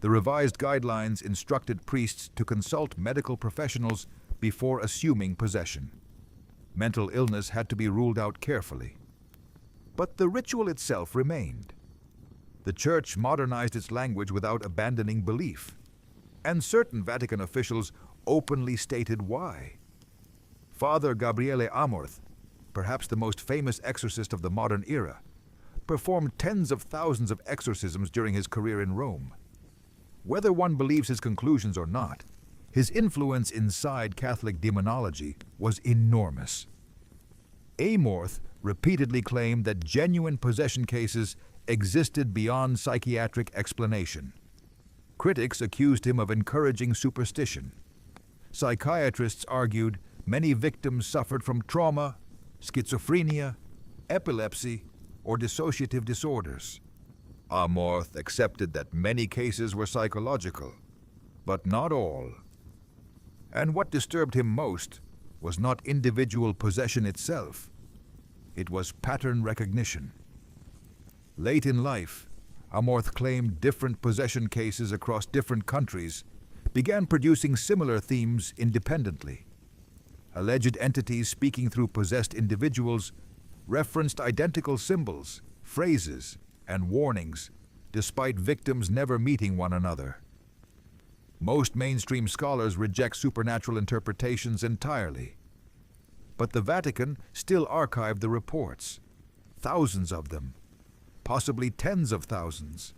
A: The revised guidelines instructed priests to consult medical professionals before assuming possession. Mental illness had to be ruled out carefully. But the ritual itself remained. The Church modernized its language without abandoning belief. And certain Vatican officials openly stated why. Father Gabriele Amorth, perhaps the most famous exorcist of the modern era, performed tens of thousands of exorcisms during his career in Rome. Whether one believes his conclusions or not, his influence inside Catholic demonology was enormous. Amorth repeatedly claimed that genuine possession cases existed beyond psychiatric explanation. Critics accused him of encouraging superstition. Psychiatrists argued many victims suffered from trauma, schizophrenia, epilepsy, or dissociative disorders. Amorth accepted that many cases were psychological, but not all. And what disturbed him most was not individual possession itself. It was pattern recognition. Late in life, Amorth claimed different possession cases across different countries began producing similar themes independently. Alleged entities speaking through possessed individuals referenced identical symbols, phrases, and warnings, despite victims never meeting one another. Most mainstream scholars reject supernatural interpretations entirely. But the Vatican still archived the reports, thousands of them, possibly tens of thousands.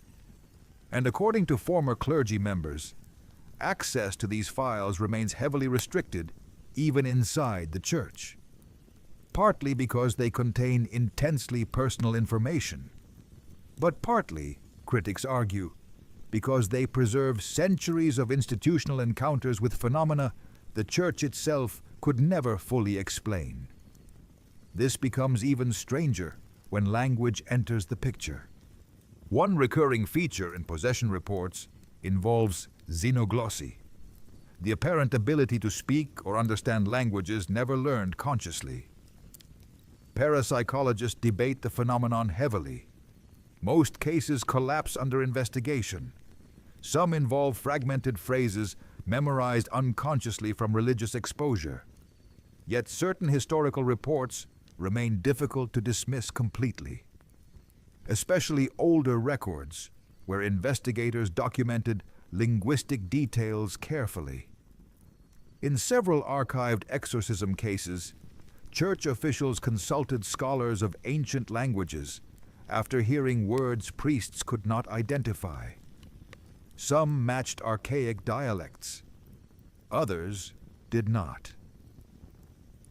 A: And according to former clergy members, access to these files remains heavily restricted even inside the Church, partly because they contain intensely personal information, but partly, critics argue, because they preserve centuries of institutional encounters with phenomena the Church itself could never fully explain. This becomes even stranger when language enters the picture. One recurring feature in possession reports involves xenoglossy, the apparent ability to speak or understand languages never learned consciously. Parapsychologists debate the phenomenon heavily. Most cases collapse under investigation. Some involve fragmented phrases memorized unconsciously from religious exposure. Yet certain historical reports remain difficult to dismiss completely, especially older records where investigators documented linguistic details carefully. In several archived exorcism cases, Church officials consulted scholars of ancient languages after hearing words priests could not identify. Some matched archaic dialects. Others did not.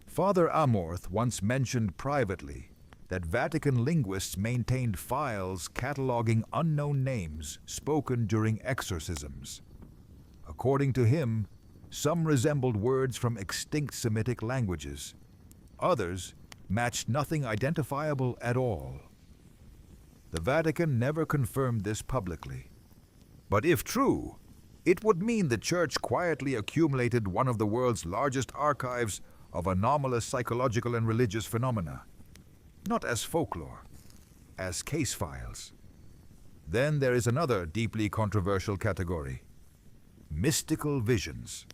A: Father Amorth once mentioned privately that Vatican linguists maintained files cataloging unknown names spoken during exorcisms. According to him, some resembled words from extinct Semitic languages. Others matched nothing identifiable at all. The Vatican never confirmed this publicly. But if true, it would mean the Church quietly accumulated one of the world's largest archives of anomalous psychological and religious phenomena, not as folklore, as case files. Then there is another deeply controversial category: mystical visions.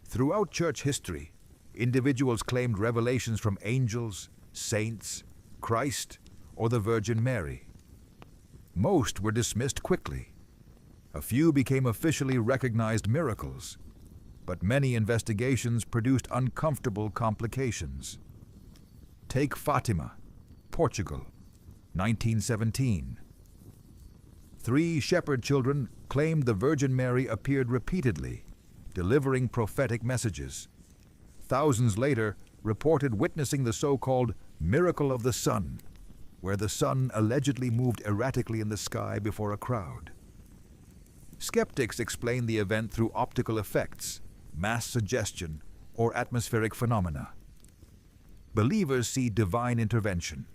A: Throughout Church history, individuals claimed revelations from angels, saints, Christ, or the Virgin Mary. Most were dismissed quickly. A few became officially recognized miracles, but many investigations produced uncomfortable complications. Take Fatima, Portugal, 1917. 3 shepherd children claimed the Virgin Mary appeared repeatedly, delivering prophetic messages. Thousands later reported witnessing the so-called miracle of the sun, where the sun allegedly moved erratically in the sky before a crowd. Skeptics explain the event through optical effects, mass suggestion, or atmospheric phenomena. Believers see divine intervention.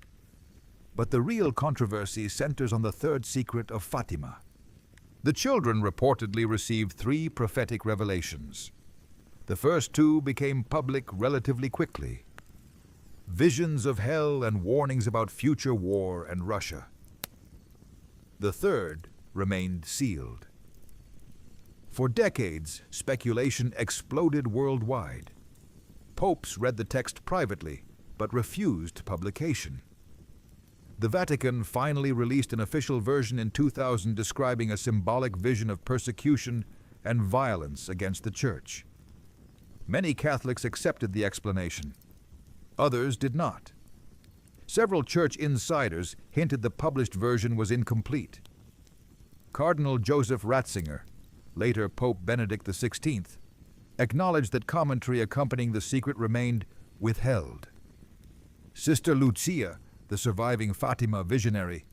A: But the real controversy centers on the third secret of Fatima. The children reportedly received 3 prophetic revelations. The first 2 became public relatively quickly. Visions of hell and warnings about future war and Russia. The third remained sealed. For decades, speculation exploded worldwide. Popes read the text privately, but refused publication. The Vatican finally released an official version in 2000 describing a symbolic vision of persecution and violence against the Church. Many Catholics accepted the explanation. Others did not. Several church insiders hinted the published version was incomplete. Cardinal Joseph Ratzinger, later Pope Benedict XVI, acknowledged that commentary accompanying the secret remained withheld. Sister Lucia, the surviving Fatima visionary,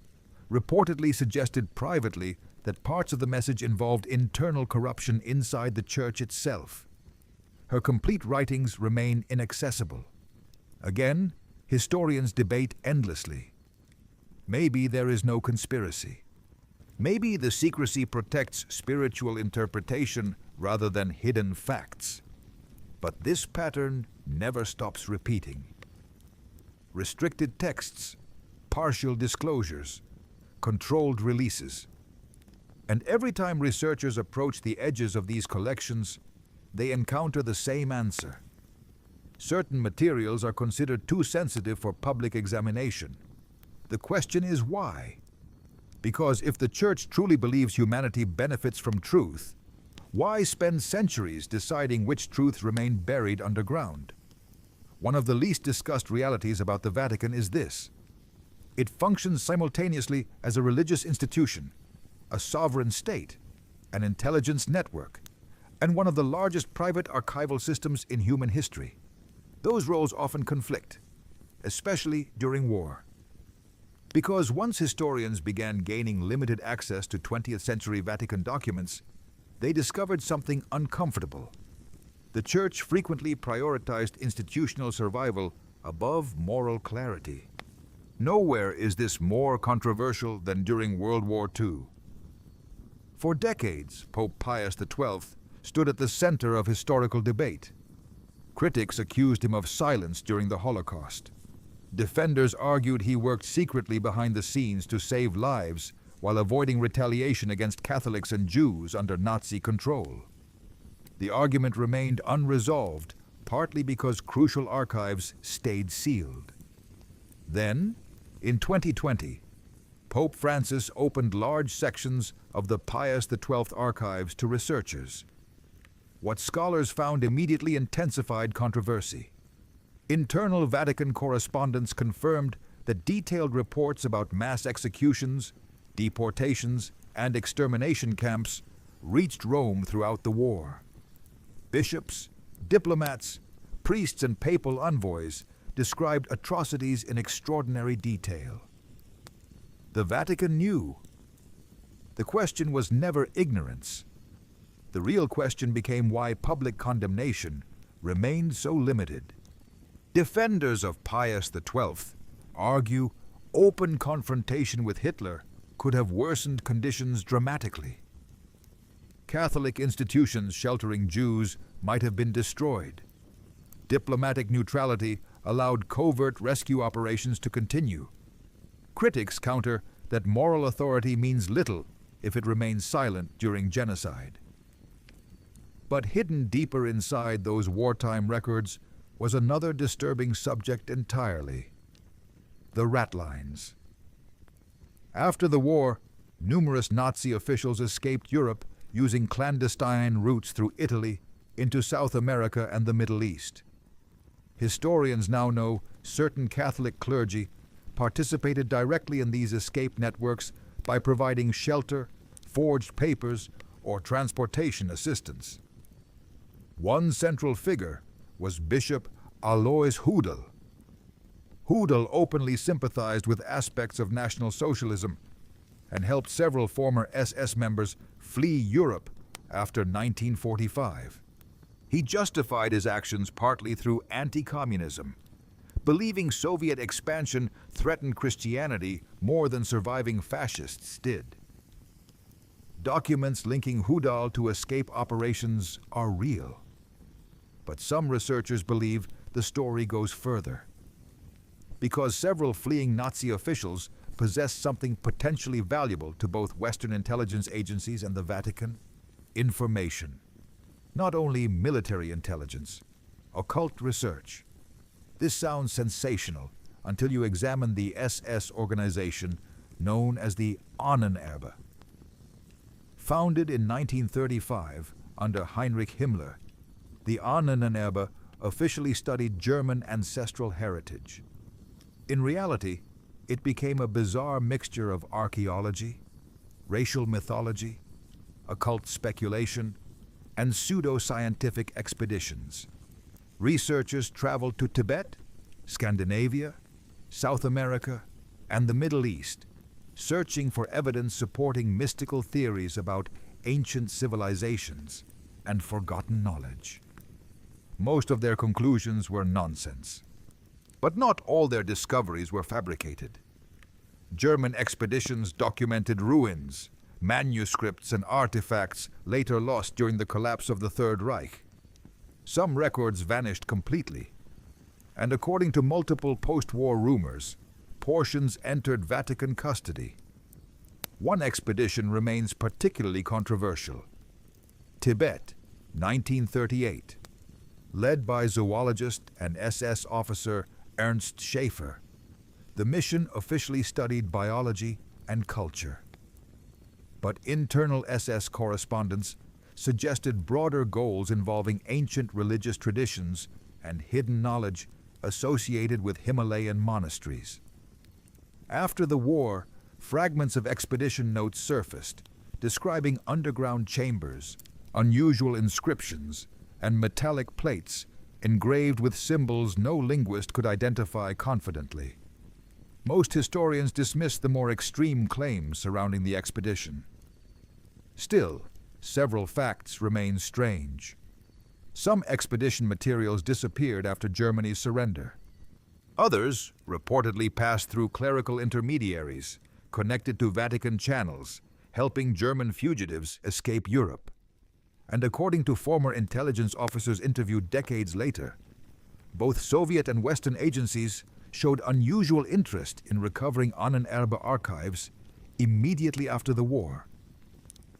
A: reportedly suggested privately that parts of the message involved internal corruption inside the Church itself. Her complete writings remain inaccessible. Again, historians debate endlessly. Maybe there is no conspiracy. Maybe the secrecy protects spiritual interpretation rather than hidden facts. But this pattern never stops repeating. Restricted texts, partial disclosures, controlled releases. And every time researchers approach the edges of these collections, they encounter the same answer. Certain materials are considered too sensitive for public examination. The question is why? Because if the Church truly believes humanity benefits from truth, why spend centuries deciding which truths remain buried underground? One of the least discussed realities about the Vatican is this: it functions simultaneously as a religious institution, a sovereign state, an intelligence network, and one of the largest private archival systems in human history. Those roles often conflict, especially during war. Because once historians began gaining limited access to 20th century Vatican documents, they discovered something uncomfortable. The Church frequently prioritized institutional survival above moral clarity. Nowhere is this more controversial than during World War II. For decades, Pope Pius XII stood at the center of historical debate. Critics accused him of silence during the Holocaust. Defenders argued he worked secretly behind the scenes to save lives while avoiding retaliation against Catholics and Jews under Nazi control. The argument remained unresolved, partly because crucial archives stayed sealed. Then, in 2020, Pope Francis opened large sections of the Pius XII archives to researchers. What scholars found immediately intensified controversy. Internal Vatican correspondence confirmed that detailed reports about mass executions, deportations, and extermination camps reached Rome throughout the war. Bishops, diplomats, priests, and papal envoys described atrocities in extraordinary detail. The Vatican knew. The question was never ignorance. The real question became why public condemnation remained so limited. Defenders of Pius XII argue open confrontation with Hitler could have worsened conditions dramatically. Catholic institutions sheltering Jews might have been destroyed. Diplomatic neutrality allowed covert rescue operations to continue. Critics counter that moral authority means little if it remains silent during genocide. But hidden deeper inside those wartime records was another disturbing subject entirely: the rat lines. After the war, numerous Nazi officials escaped Europe using clandestine routes through Italy into South America and the Middle East. Historians now know certain Catholic clergy participated directly in these escape networks by providing shelter, forged papers, or transportation assistance. One central figure was Bishop Alois Hudel. Hudel openly sympathized with aspects of National Socialism and helped several former SS members flee Europe after 1945. He justified his actions partly through anti-communism, believing Soviet expansion threatened Christianity more than surviving fascists did. Documents linking Hudal to escape operations are real. But some researchers believe the story goes further. Because several fleeing Nazi officials possessed something potentially valuable to both Western intelligence agencies and the Vatican: information. Not only military intelligence, occult research. This sounds sensational until you examine the SS organization known as the Ahnenerbe. Founded in 1935, under Heinrich Himmler, the Ahnenerbe officially studied German ancestral heritage. In reality, it became a bizarre mixture of archaeology, racial mythology, occult speculation, and pseudo-scientific expeditions. Researchers traveled to Tibet, Scandinavia, South America, and the Middle East, searching for evidence supporting mystical theories about ancient civilizations and forgotten knowledge. Most of their conclusions were nonsense. But not all their discoveries were fabricated. German expeditions documented ruins, manuscripts, and artifacts later lost during the collapse of the Third Reich. Some records vanished completely, and according to multiple post-war rumors, portions entered Vatican custody. One expedition remains particularly controversial. Tibet, 1938, led by zoologist and SS officer Ernst Schaefer. The mission officially studied biology and culture. But internal SS correspondence suggested broader goals involving ancient religious traditions and hidden knowledge associated with Himalayan monasteries. After the war, fragments of expedition notes surfaced, describing underground chambers, unusual inscriptions, and metallic plates engraved with symbols no linguist could identify confidently. Most historians dismissed the more extreme claims surrounding the expedition. Still, several facts remain strange. Some expedition materials disappeared after Germany's surrender. Others reportedly passed through clerical intermediaries connected to Vatican channels, helping German fugitives escape Europe. And according to former intelligence officers interviewed decades later, both Soviet and Western agencies showed unusual interest in recovering Ahnenerbe archives immediately after the war.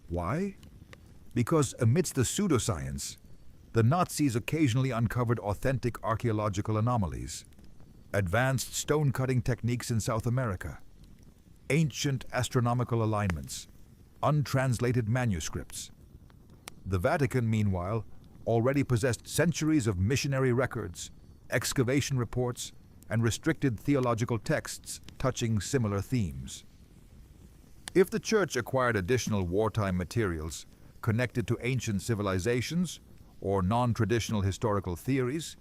A: Why? Because amidst the pseudoscience, the Nazis occasionally uncovered authentic archaeological anomalies, advanced stone-cutting techniques in South America, ancient astronomical alignments, untranslated manuscripts. The Vatican, meanwhile, already possessed centuries of missionary records, excavation reports, and restricted theological texts touching similar themes. If the Church acquired additional wartime materials connected to ancient civilizations or non-traditional historical theories,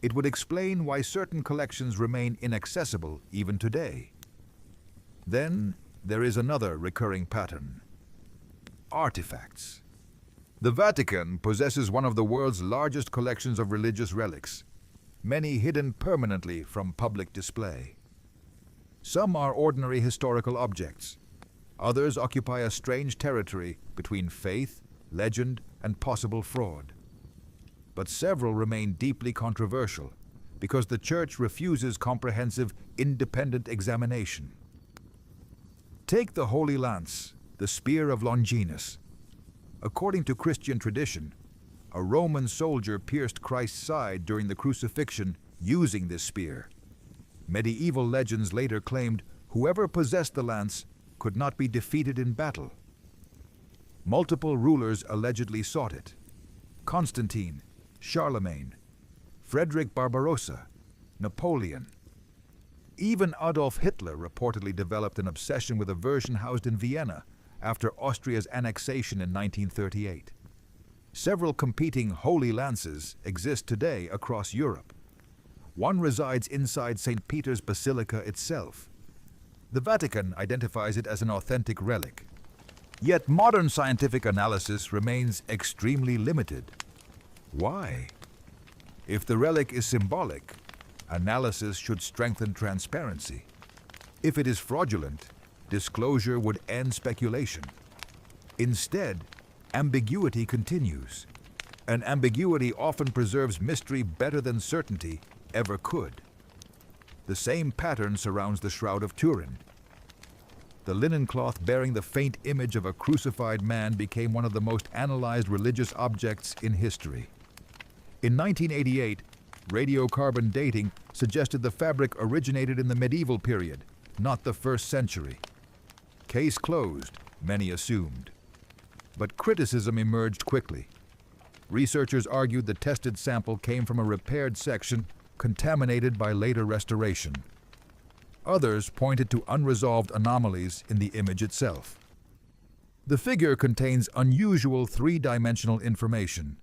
A: it would explain why certain collections remain inaccessible even today. Then there is another recurring pattern: artifacts. The Vatican possesses one of the world's largest collections of religious relics, many hidden permanently from public display. Some are ordinary historical objects. Others occupy a strange territory between faith, legend, and possible fraud. But several remain deeply controversial because the Church refuses comprehensive, independent examination. Take the Holy Lance, the Spear of Longinus. According to Christian tradition, a Roman soldier pierced Christ's side during the crucifixion using this spear. Medieval legends later claimed whoever possessed the lance could not be defeated in battle. Multiple rulers allegedly sought it: Constantine, Charlemagne, Frederick Barbarossa, Napoleon. Even Adolf Hitler reportedly developed an obsession with a version housed in Vienna after Austria's annexation in 1938. Several competing Holy Lances exist today across Europe. One resides inside St. Peter's Basilica itself. The Vatican identifies it as an authentic relic. Yet modern scientific analysis remains extremely limited. Why? If the relic is symbolic, analysis should strengthen transparency. If it is fraudulent, disclosure would end speculation. Instead, ambiguity continues. And ambiguity often preserves mystery better than certainty ever could. The same pattern surrounds the Shroud of Turin. The linen cloth bearing the faint image of a crucified man became one of the most analyzed religious objects in history. In 1988, radiocarbon dating suggested the fabric originated in the medieval period, not the 1st century. Case closed, many assumed. But criticism emerged quickly. Researchers argued the tested sample came from a repaired section contaminated by later restoration. Others pointed to unresolved anomalies in the image itself. The figure contains unusual three-dimensional information.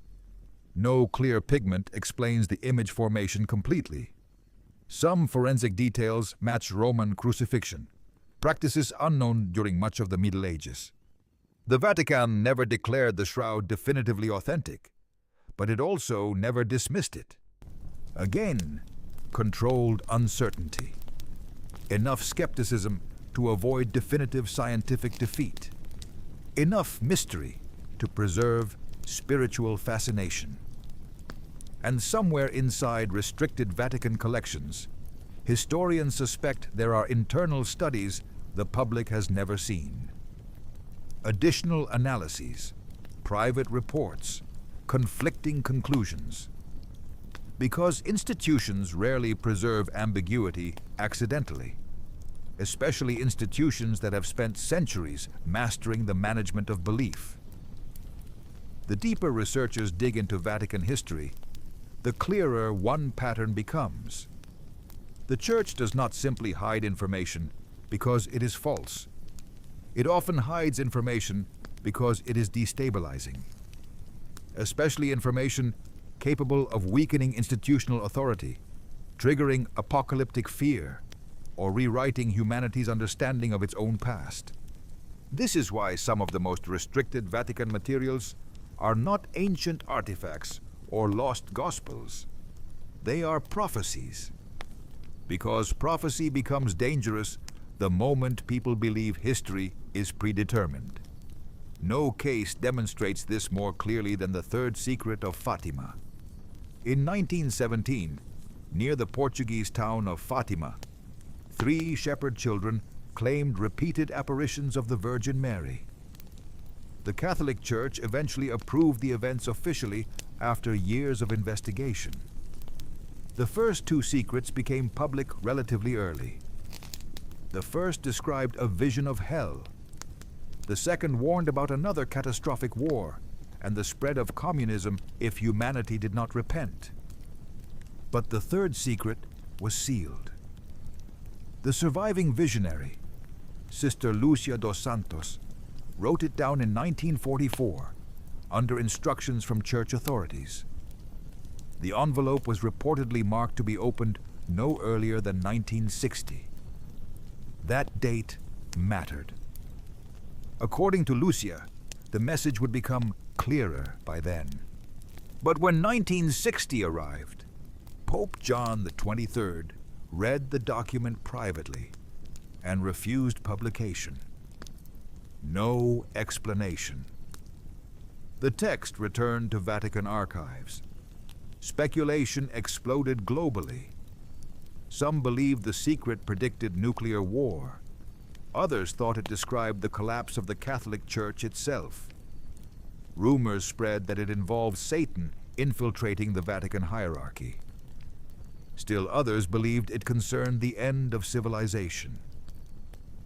A: No clear pigment explains the image formation completely. Some forensic details match Roman crucifixion, practices unknown during much of the Middle Ages. The Vatican never declared the shroud definitively authentic, but it also never dismissed it. Again, controlled uncertainty. Enough skepticism to avoid definitive scientific defeat. Enough mystery to preserve spiritual fascination. And somewhere inside restricted Vatican collections, historians suspect there are internal studies the public has never seen. Additional analyses, private reports, conflicting conclusions. Because institutions rarely preserve ambiguity accidentally, especially institutions that have spent centuries mastering the management of belief. The deeper researchers dig into Vatican history, the clearer one pattern becomes. The Church does not simply hide information because it is false. It often hides information because it is destabilizing, especially information capable of weakening institutional authority, triggering apocalyptic fear, or rewriting humanity's understanding of its own past. This is why some of the most restricted Vatican materials are not ancient artifacts or lost gospels. They are prophecies. Because prophecy becomes dangerous the moment people believe history is predetermined. No case demonstrates this more clearly than the third secret of Fatima. In 1917, near the Portuguese town of Fatima, 3 shepherd children claimed repeated apparitions of the Virgin Mary. The Catholic Church eventually approved the events officially after years of investigation. The first 2 secrets became public relatively early. The first described a vision of hell. The second warned about another catastrophic war and the spread of communism if humanity did not repent. But the third secret was sealed. The surviving visionary, Sister Lucia dos Santos, wrote it down in 1944 under instructions from church authorities. The envelope was reportedly marked to be opened no earlier than 1960. That date mattered. According to Lucia, the message would become clearer by then. But when 1960 arrived, Pope John XXIII read the document privately and refused publication. No explanation. The text returned to Vatican archives. Speculation exploded globally. Some believed the secret predicted nuclear war. Others thought it described the collapse of the Catholic Church itself. Rumors spread that it involved Satan infiltrating the Vatican hierarchy. Still others believed it concerned the end of civilization.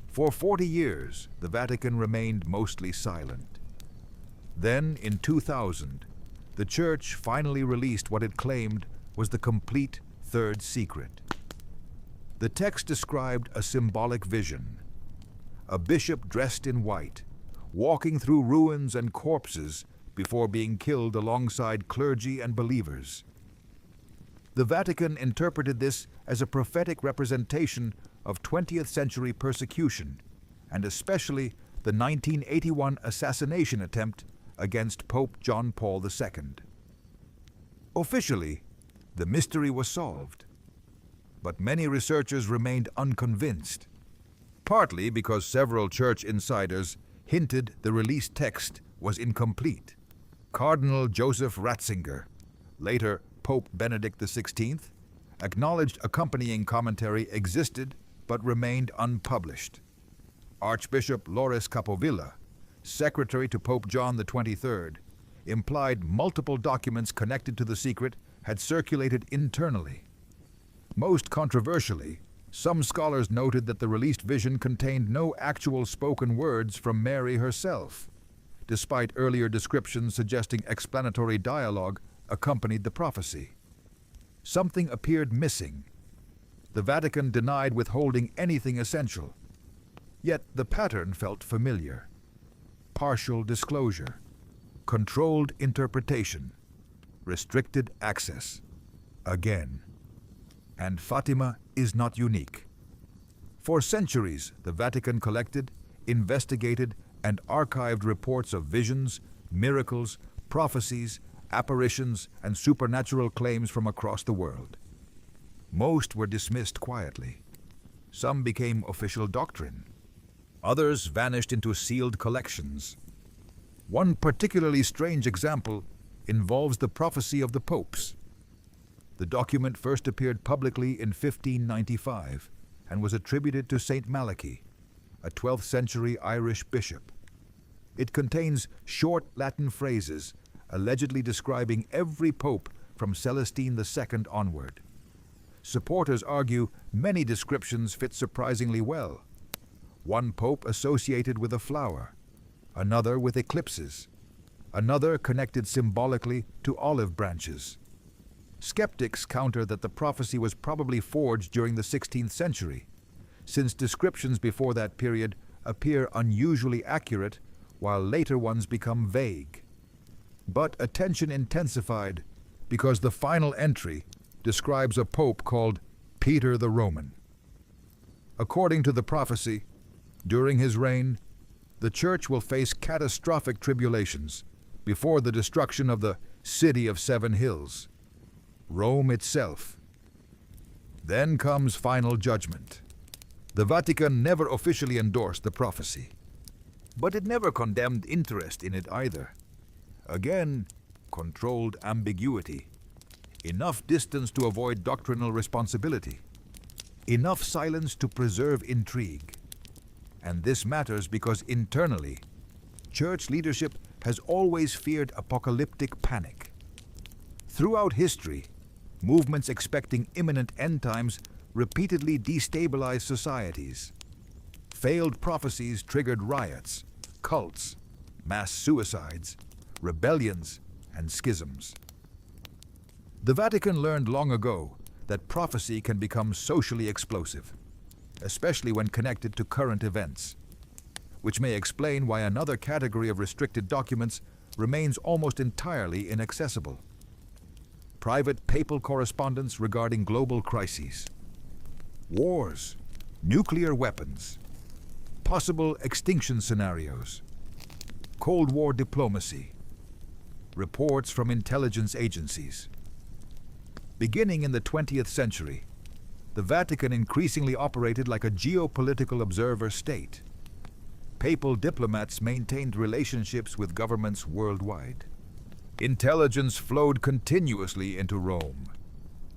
A: For 40 years, the Vatican remained mostly silent. Then, in 2000, the Church finally released what it claimed was the complete third secret. The text described a symbolic vision. A bishop dressed in white, walking through ruins and corpses before being killed alongside clergy and believers. The Vatican interpreted this as a prophetic representation of 20th century persecution, and especially the 1981 assassination attempt against Pope John Paul II. Officially, the mystery was solved, but many researchers remained unconvinced, partly because several church insiders hinted the released text was incomplete. Cardinal Joseph Ratzinger, later Pope Benedict XVI, acknowledged accompanying commentary existed but remained unpublished. Archbishop Loris Capovilla, secretary to Pope John XXIII, implied multiple documents connected to the secret had circulated internally. Most controversially, some scholars noted that the released vision contained no actual spoken words from Mary herself. despite earlier descriptions suggesting explanatory dialogue accompanied the prophecy. Something appeared missing. The Vatican denied withholding anything essential. Yet the pattern felt familiar. Partial disclosure, controlled interpretation, restricted access. Again. And Fatima is not unique. For centuries, the Vatican collected, investigated, and archived reports of visions, miracles, prophecies, apparitions, and supernatural claims from across the world. Most were dismissed quietly. Some became official doctrine. Others vanished into sealed collections. One particularly strange example involves the prophecy of the popes. The document first appeared publicly in 1595 and was attributed to Saint Malachy, a 12th century Irish bishop. It contains short Latin phrases allegedly describing every pope from Celestine II onward. Supporters argue many descriptions fit surprisingly well. One pope associated with a flower, another with eclipses, another connected symbolically to olive branches. Skeptics counter that the prophecy was probably forged during the 16th century, since descriptions before that period appear unusually accurate while later ones become vague. But attention intensified because the final entry describes a pope called Peter the Roman. According to the prophecy, during his reign, the Church will face catastrophic tribulations before the destruction of the City of Seven Hills, Rome itself. Then comes final judgment. The Vatican never officially endorsed the prophecy, but it never condemned interest in it either. Again, controlled ambiguity. Enough distance to avoid doctrinal responsibility. Enough silence to preserve intrigue. And this matters because internally, Church leadership has always feared apocalyptic panic. Throughout history, movements expecting imminent end times repeatedly destabilized societies. Failed prophecies triggered riots, cults, mass suicides, rebellions, and schisms. The Vatican learned long ago that prophecy can become socially explosive, especially when connected to current events, which may explain why another category of restricted documents remains almost entirely inaccessible. Private papal correspondence regarding global crises, wars, nuclear weapons, possible extinction scenarios, Cold War diplomacy, reports from intelligence agencies. Beginning in the 20th century, the Vatican increasingly operated like a geopolitical observer state. Papal diplomats maintained relationships with governments worldwide. Intelligence flowed continuously into Rome,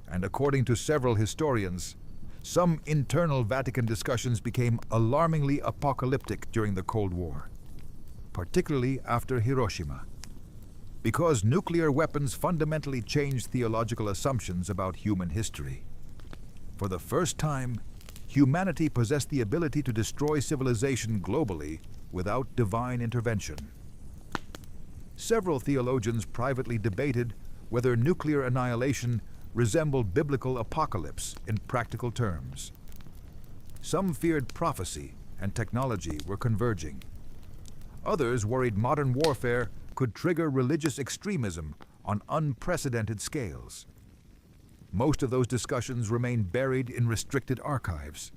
A: and according to several historians, some internal Vatican discussions became alarmingly apocalyptic during the Cold War, particularly after Hiroshima, because nuclear weapons fundamentally changed theological assumptions about human history. For the first time, humanity possessed the ability to destroy civilization globally without divine intervention. Several theologians privately debated whether nuclear annihilation resembled biblical apocalypse in practical terms. Some feared prophecy and technology were converging. Others worried modern warfare could trigger religious extremism on unprecedented scales. Most of those discussions remain buried in restricted archives.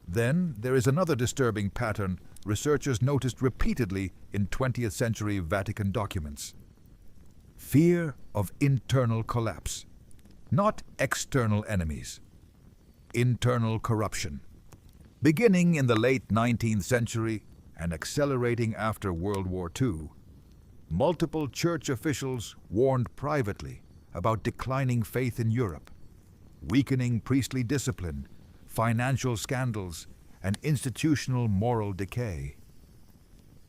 A: Then there is another disturbing pattern researchers noticed repeatedly in 20th century Vatican documents. Fear of internal collapse. Not external enemies. Internal corruption. Beginning in the late 19th century and accelerating after World War II, multiple church officials warned privately about declining faith in Europe, weakening priestly discipline, financial scandals, and institutional moral decay.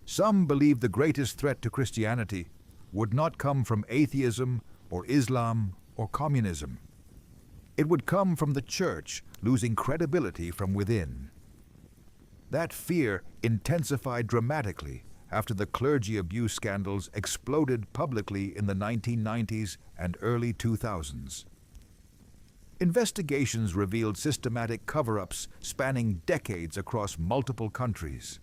A: Some believed the greatest threat to Christianity would not come from atheism or Islam or communism. It would come from the Church losing credibility from within. That fear intensified dramatically after the clergy abuse scandals exploded publicly in the 1990s and early 2000s. Investigations revealed systematic cover-ups spanning decades across multiple countries.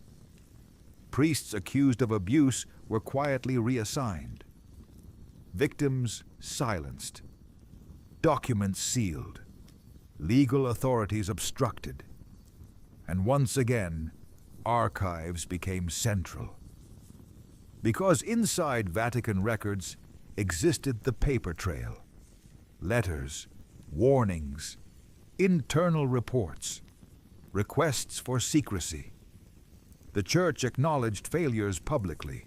A: Priests accused of abuse were quietly reassigned. Victims silenced. Documents sealed. Legal authorities obstructed. And once again, archives became central. Because inside Vatican records existed the paper trail, letters, warnings, internal reports, requests for secrecy. The Church acknowledged failures publicly.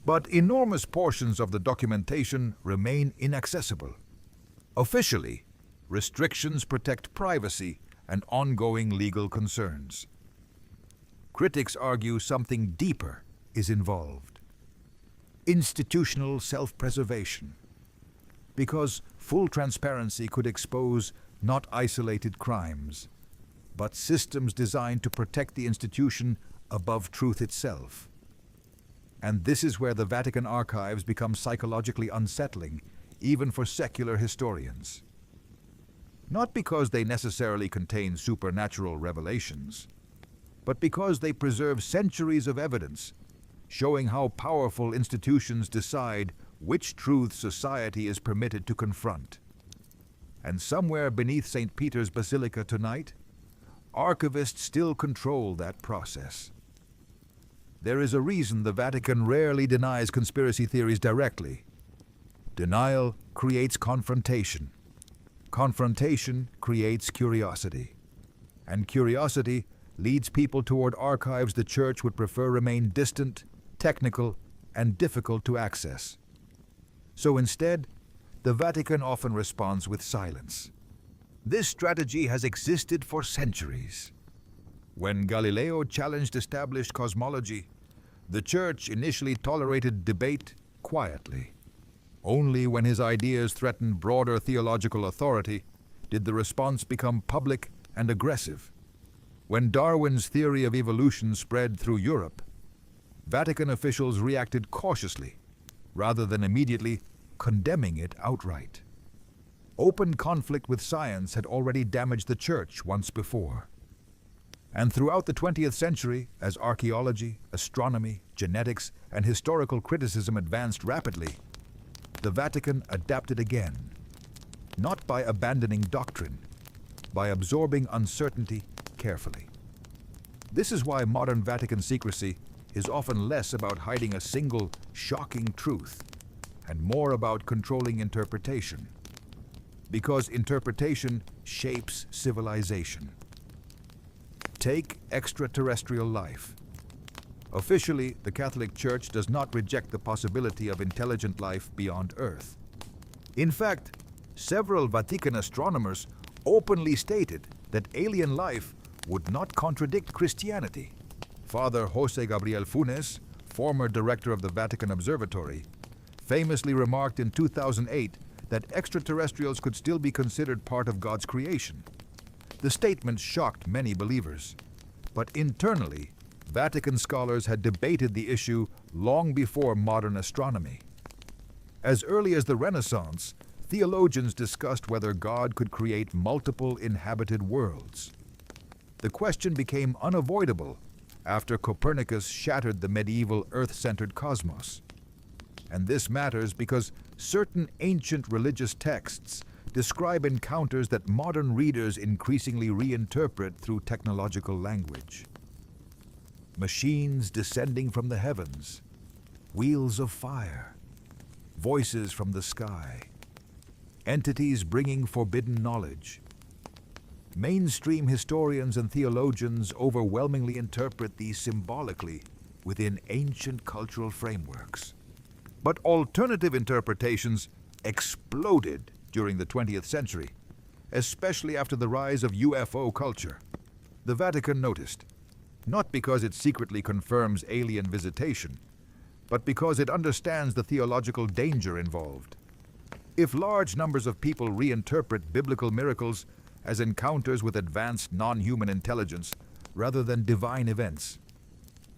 A: But enormous portions of the documentation remain inaccessible. Officially, restrictions protect privacy and ongoing legal concerns. Critics argue something deeper is involved. Institutional self-preservation. Because full transparency could expose not isolated crimes, but systems designed to protect the institution above truth itself. And this is where the Vatican archives become psychologically unsettling, even for secular historians. Not because they necessarily contain supernatural revelations, but because they preserve centuries of evidence, showing how powerful institutions decide which truths society is permitted to confront. And somewhere beneath St. Peter's Basilica tonight, archivists still control that process. There is a reason the Vatican rarely denies conspiracy theories directly. Denial creates confrontation. Confrontation creates curiosity. And curiosity leads people toward archives the Church would prefer remain distant, technical, and difficult to access. So instead, the Vatican often responds with silence. This strategy has existed for centuries. When Galileo challenged established cosmology, the Church initially tolerated debate quietly. Only when his ideas threatened broader theological authority did the response become public and aggressive. When Darwin's theory of evolution spread through Europe, Vatican officials reacted cautiously, rather than immediately condemning it outright. Open conflict with science had already damaged the Church once before. And throughout the 20th century, as archaeology, astronomy, genetics, and historical criticism advanced rapidly, the Vatican adapted again, not by abandoning doctrine, by absorbing uncertainty carefully. This is why modern Vatican secrecy is often less about hiding a single, shocking truth, and more about controlling interpretation. Because interpretation shapes civilization. Take extraterrestrial life. Officially, the Catholic Church does not reject the possibility of intelligent life beyond Earth. In fact, several Vatican astronomers openly stated that alien life would not contradict Christianity. Father José Gabriel Funes, former director of the Vatican Observatory, famously remarked in 2008 that extraterrestrials could still be considered part of God's creation. The statement shocked many believers, but internally, Vatican scholars had debated the issue long before modern astronomy. As early as the Renaissance, theologians discussed whether God could create multiple inhabited worlds. The question became unavoidable after Copernicus shattered the medieval Earth-centered cosmos. And this matters because certain ancient religious texts describe encounters that modern readers increasingly reinterpret through technological language. Machines descending from the heavens, wheels of fire, voices from the sky, entities bringing forbidden knowledge. Mainstream historians and theologians overwhelmingly interpret these symbolically within ancient cultural frameworks. But alternative interpretations exploded during the 20th century, especially after the rise of UFO culture. The Vatican noticed, not because it secretly confirms alien visitation, but because it understands the theological danger involved. If large numbers of people reinterpret biblical miracles as encounters with advanced non-human intelligence rather than divine events,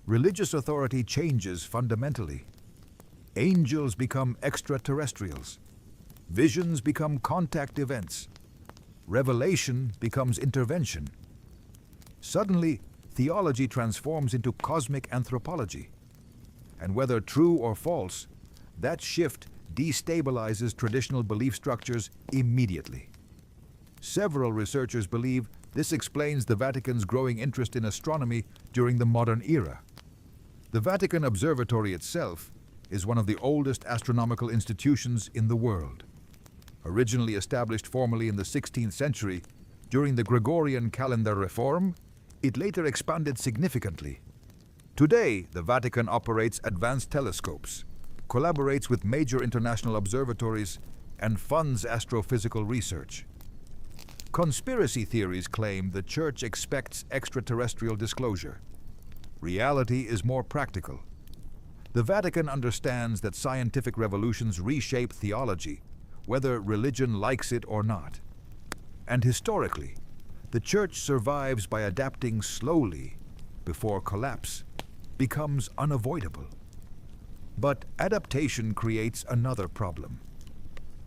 A: religious authority changes fundamentally. Angels become extraterrestrials. Visions become contact events. Revelation becomes intervention. Suddenly, theology transforms into cosmic anthropology. And whether true or false, that shift destabilizes traditional belief structures immediately. Several researchers believe this explains the Vatican's growing interest in astronomy during the modern era. The Vatican Observatory itself is one of the oldest astronomical institutions in the world. Originally established formally in the 16th century, during the Gregorian calendar reform, it later expanded significantly. Today, the Vatican operates advanced telescopes, collaborates with major international observatories, and funds astrophysical research. Conspiracy theories claim the Church expects extraterrestrial disclosure. Reality is more practical. The Vatican understands that scientific revolutions reshape theology, whether religion likes it or not. And historically, the Church survives by adapting slowly before collapse becomes unavoidable. But adaptation creates another problem.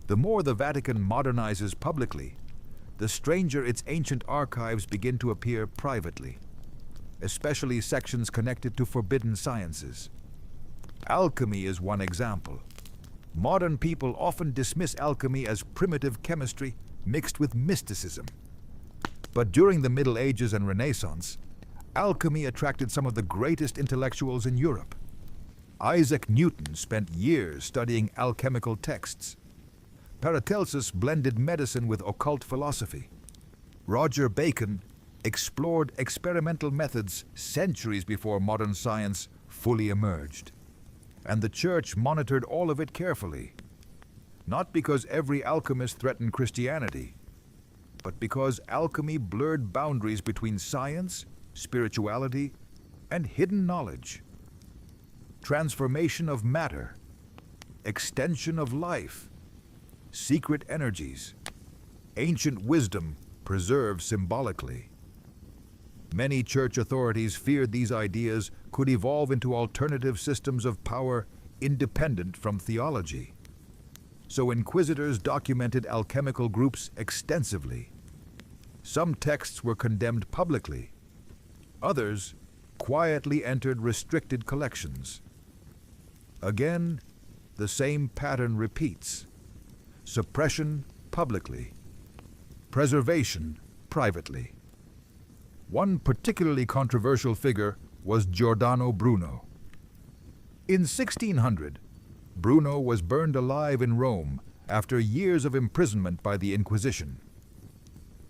A: The more the Vatican modernizes publicly, the stranger its ancient archives begin to appear privately, especially sections connected to forbidden sciences. Alchemy is one example. Modern people often dismiss alchemy as primitive chemistry mixed with mysticism. But during the Middle Ages and Renaissance, alchemy attracted some of the greatest intellectuals in Europe. Isaac Newton spent years studying alchemical texts. Paracelsus blended medicine with occult philosophy. Roger Bacon explored experimental methods centuries before modern science fully emerged. And the Church monitored all of it carefully, not because every alchemist threatened Christianity, but because alchemy blurred boundaries between science, spirituality, and hidden knowledge. Transformation of matter, extension of life, secret energies, ancient wisdom preserved symbolically. Many church authorities feared these ideas could evolve into alternative systems of power independent from theology. So inquisitors documented alchemical groups extensively. Some texts were condemned publicly. Others quietly entered restricted collections. Again, the same pattern repeats. Suppression publicly, preservation privately. One particularly controversial figure was Giordano Bruno. In 1600, Bruno was burned alive in Rome after years of imprisonment by the Inquisition.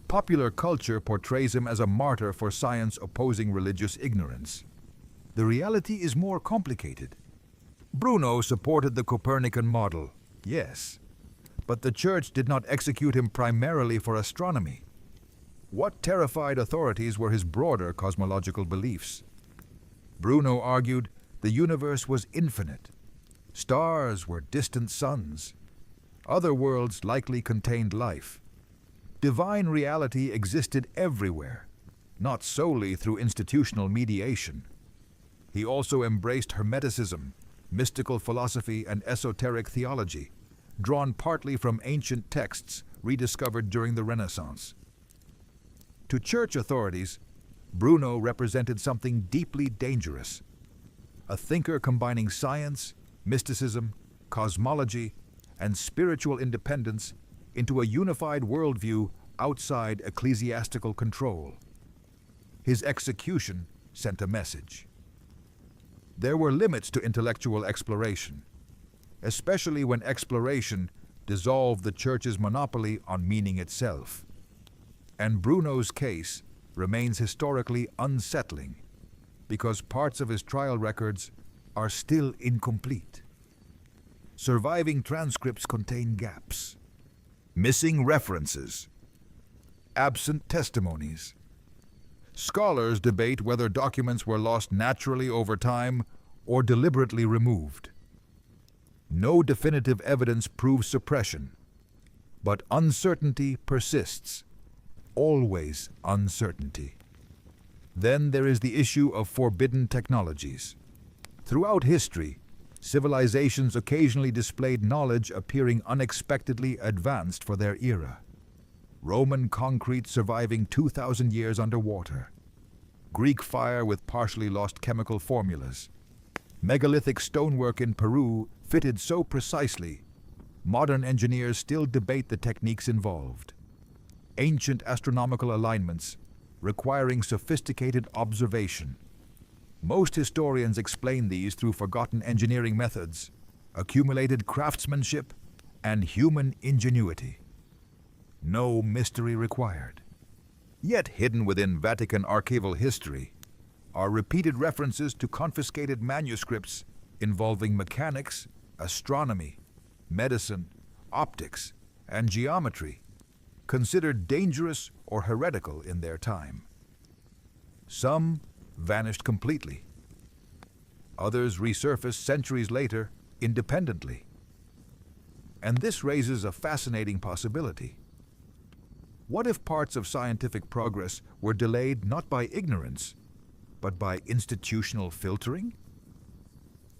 A: Popular culture portrays him as a martyr for science opposing religious ignorance. The reality is more complicated. Bruno supported the Copernican model, yes, but the Church did not execute him primarily for astronomy. What terrified authorities were his broader cosmological beliefs. Bruno argued the universe was infinite. Stars were distant suns. Other worlds likely contained life. Divine reality existed everywhere, not solely through institutional mediation. He also embraced Hermeticism, mystical philosophy, and esoteric theology, drawn partly from ancient texts rediscovered during the Renaissance. To church authorities, Bruno represented something deeply dangerous, a thinker combining science, mysticism, cosmology, and spiritual independence into a unified worldview outside ecclesiastical control. His execution sent a message. There were limits to intellectual exploration, especially when exploration dissolved the Church's monopoly on meaning itself. And Bruno's case remains historically unsettling because parts of his trial records are still incomplete. Surviving transcripts contain gaps, missing references, absent testimonies. Scholars debate whether documents were lost naturally over time or deliberately removed. No definitive evidence proves suppression, but uncertainty persists. Always uncertainty. Then there is the issue of forbidden technologies. Throughout history, civilizations occasionally displayed knowledge appearing unexpectedly advanced for their era. Roman concrete surviving 2,000 years underwater. Greek fire with partially lost chemical formulas. Megalithic stonework in Peru fitted so precisely, modern engineers still debate the techniques involved. Ancient astronomical alignments requiring sophisticated observation. Most historians explain these through forgotten engineering methods, accumulated craftsmanship, and human ingenuity. No mystery required. Yet hidden within Vatican archival history are repeated references to confiscated manuscripts involving mechanics, astronomy, medicine, optics, and geometry, considered dangerous or heretical in their time. Some vanished completely. Others resurfaced centuries later independently. And this raises a fascinating possibility. What if parts of scientific progress were delayed not by ignorance, but by institutional filtering?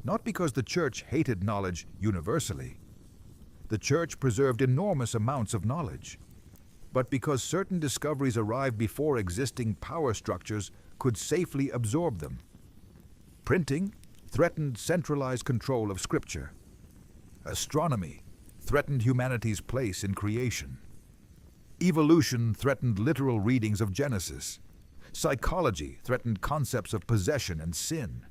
A: Not because the Church hated knowledge universally. The Church preserved enormous amounts of knowledge, but because certain discoveries arrived before existing power structures could safely absorb them. Printing threatened centralized control of Scripture. Astronomy threatened humanity's place in creation. Evolution threatened literal readings of Genesis. Psychology threatened concepts of possession and sin.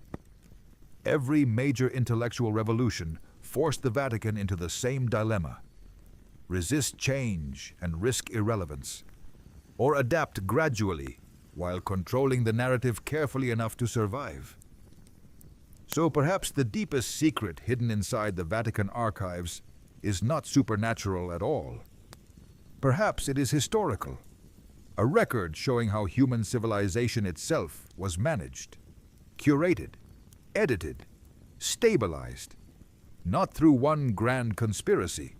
A: Every major intellectual revolution forced the Vatican into the same dilemma: resist change and risk irrelevance, or adapt gradually while controlling the narrative carefully enough to survive. So perhaps the deepest secret hidden inside the Vatican archives is not supernatural at all. Perhaps it is historical, a record showing how human civilization itself was managed, curated, edited, stabilized, not through one grand conspiracy,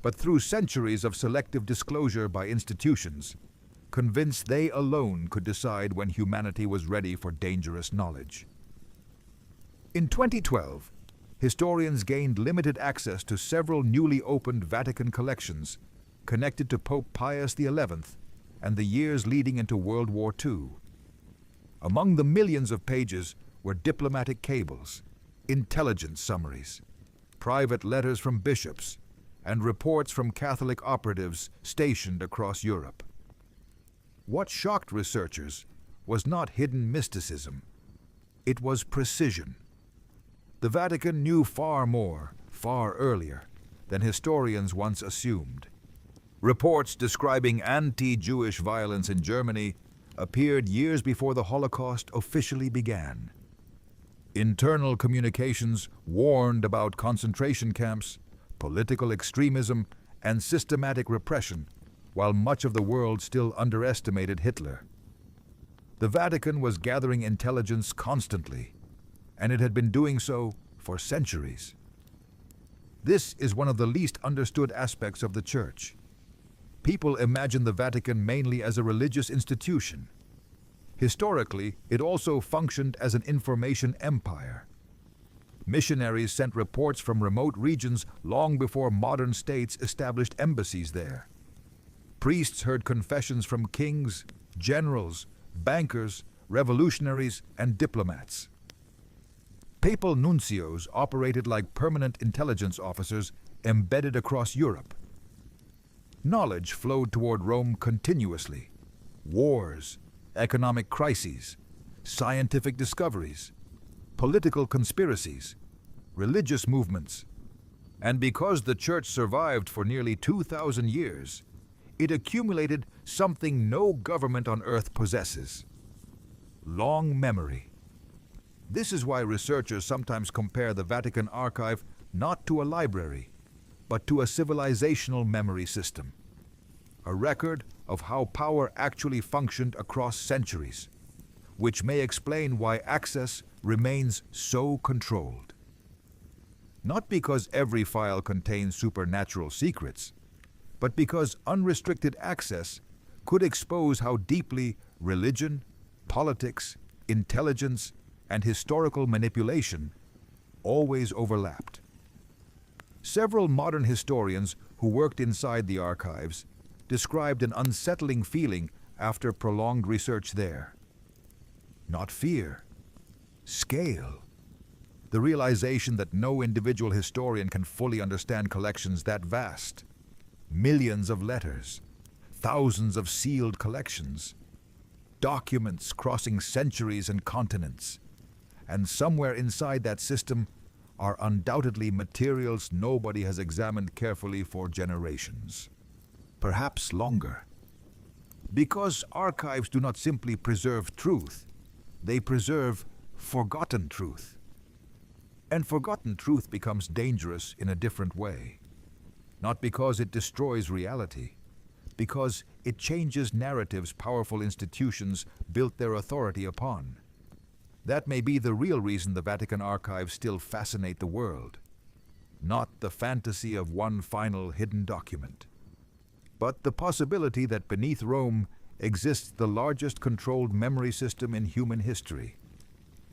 A: but through centuries of selective disclosure by institutions, convinced they alone could decide when humanity was ready for dangerous knowledge. In 2012, historians gained limited access to several newly opened Vatican collections connected to Pope Pius XI and the years leading into World War II. Among the millions of pages were diplomatic cables, intelligence summaries, private letters from bishops, and reports from Catholic operatives stationed across Europe. What shocked researchers was not hidden mysticism, it was precision. The Vatican knew far more, far earlier, than historians once assumed. Reports describing anti-Jewish violence in Germany appeared years before the Holocaust officially began. Internal communications warned about concentration camps, political extremism, and systematic repression, while much of the world still underestimated Hitler. The Vatican was gathering intelligence constantly, and it had been doing so for centuries. This is one of the least understood aspects of the Church. People imagine the Vatican mainly as a religious institution. Historically, it also functioned as an information empire. Missionaries sent reports from remote regions long before modern states established embassies there. Priests heard confessions from kings, generals, bankers, revolutionaries, and diplomats. Papal nuncios operated like permanent intelligence officers embedded across Europe. Knowledge flowed toward Rome continuously. Wars, economic crises, scientific discoveries, political conspiracies, religious movements. And because the Church survived for nearly 2,000 years, it accumulated something no government on earth possesses: long memory. This is why researchers sometimes compare the Vatican archive not to a library, but to a civilizational memory system, a record of how power actually functioned across centuries, which may explain why access remains so controlled. Not because every file contains supernatural secrets, but because unrestricted access could expose how deeply religion, politics, intelligence, and historical manipulation always overlapped. Several modern historians who worked inside the archives described an unsettling feeling after prolonged research there. Not fear, scale. The realization that no individual historian can fully understand collections that vast. Millions of letters, thousands of sealed collections, documents crossing centuries and continents. And somewhere inside that system are undoubtedly materials nobody has examined carefully for generations, perhaps longer. Because archives do not simply preserve truth, they preserve forgotten truth. And forgotten truth becomes dangerous in a different way. Not because it destroys reality, because it changes narratives powerful institutions built their authority upon. That may be the real reason the Vatican archives still fascinate the world. Not the fantasy of one final hidden document, but the possibility that beneath Rome exists the largest controlled memory system in human history,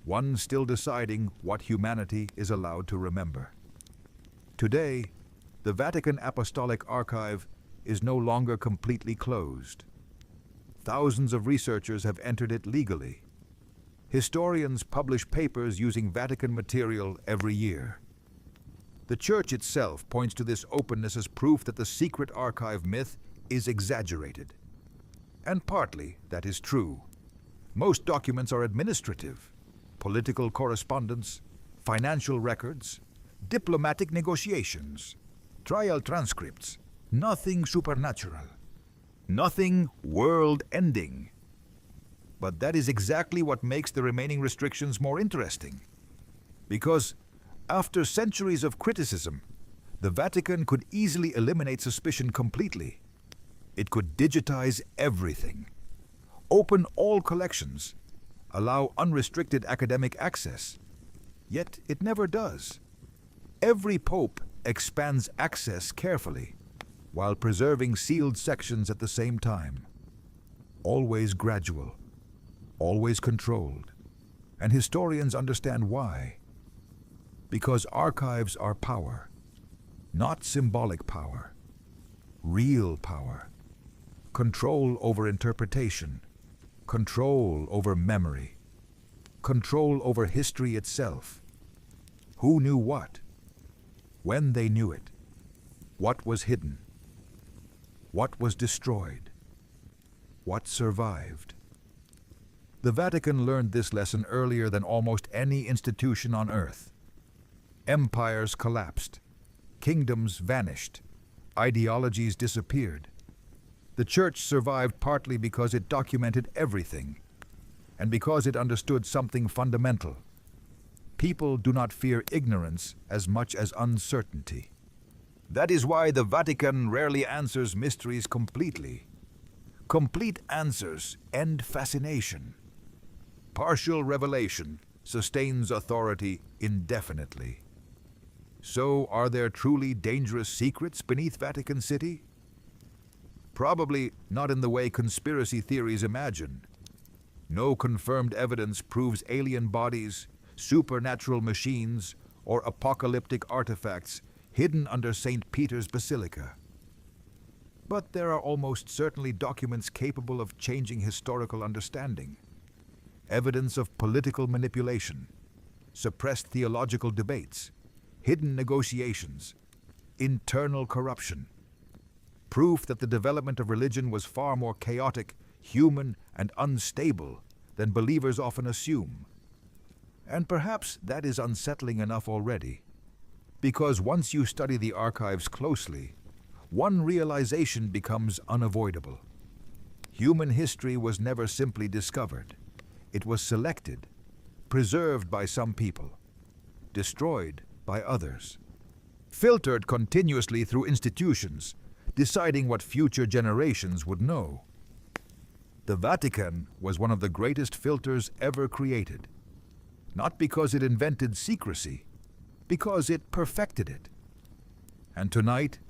A: one still deciding what humanity is allowed to remember. Today, the Vatican Apostolic Archive is no longer completely closed. Thousands of researchers have entered it legally. Historians publish papers using Vatican material every year. The Church itself points to this openness as proof that the secret archive myth is exaggerated. And partly that is true. Most documents are administrative, political correspondence, financial records, diplomatic negotiations, trial transcripts, nothing supernatural, nothing world-ending. But that is exactly what makes the remaining restrictions more interesting. Because after centuries of criticism, the Vatican could easily eliminate suspicion completely. It could digitize everything, open all collections, allow unrestricted academic access. Yet it never does. Every pope expands access carefully, while preserving sealed sections at the same time. Always gradual, always controlled, and historians understand why. Because archives are power, not symbolic power, real power. Control over interpretation, control over memory, control over history itself. Who knew what? When they knew it? What was hidden? What was destroyed? What survived? The Vatican learned this lesson earlier than almost any institution on earth. Empires collapsed, kingdoms vanished, ideologies disappeared. The Church survived partly because it documented everything, and because it understood something fundamental. People do not fear ignorance as much as uncertainty. That is why the Vatican rarely answers mysteries completely. Complete answers end fascination. Partial revelation sustains authority indefinitely. So, are there truly dangerous secrets beneath Vatican City? Probably not in the way conspiracy theories imagine. No confirmed evidence proves alien bodies, supernatural machines, or apocalyptic artifacts hidden under St. Peter's Basilica. But there are almost certainly documents capable of changing historical understanding. Evidence of political manipulation, suppressed theological debates, hidden negotiations, internal corruption. Proof that the development of religion was far more chaotic, human, and unstable than believers often assume. And perhaps that is unsettling enough already, because once you study the archives closely, one realization becomes unavoidable. Human history was never simply discovered. It was selected, preserved by some people, destroyed by others, filtered continuously through institutions, deciding what future generations would know. The Vatican was one of the greatest filters ever created, not because it invented secrecy, because it perfected it. And tonight,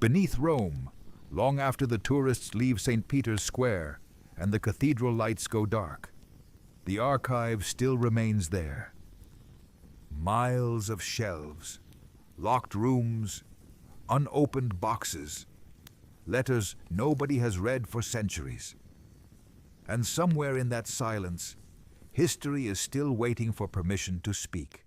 A: beneath Rome, long after the tourists leave St. Peter's Square and the cathedral lights go dark, The archive still remains there. Miles of shelves, locked rooms, unopened boxes, letters nobody has read for centuries. And somewhere in that silence, history is still waiting for permission to speak.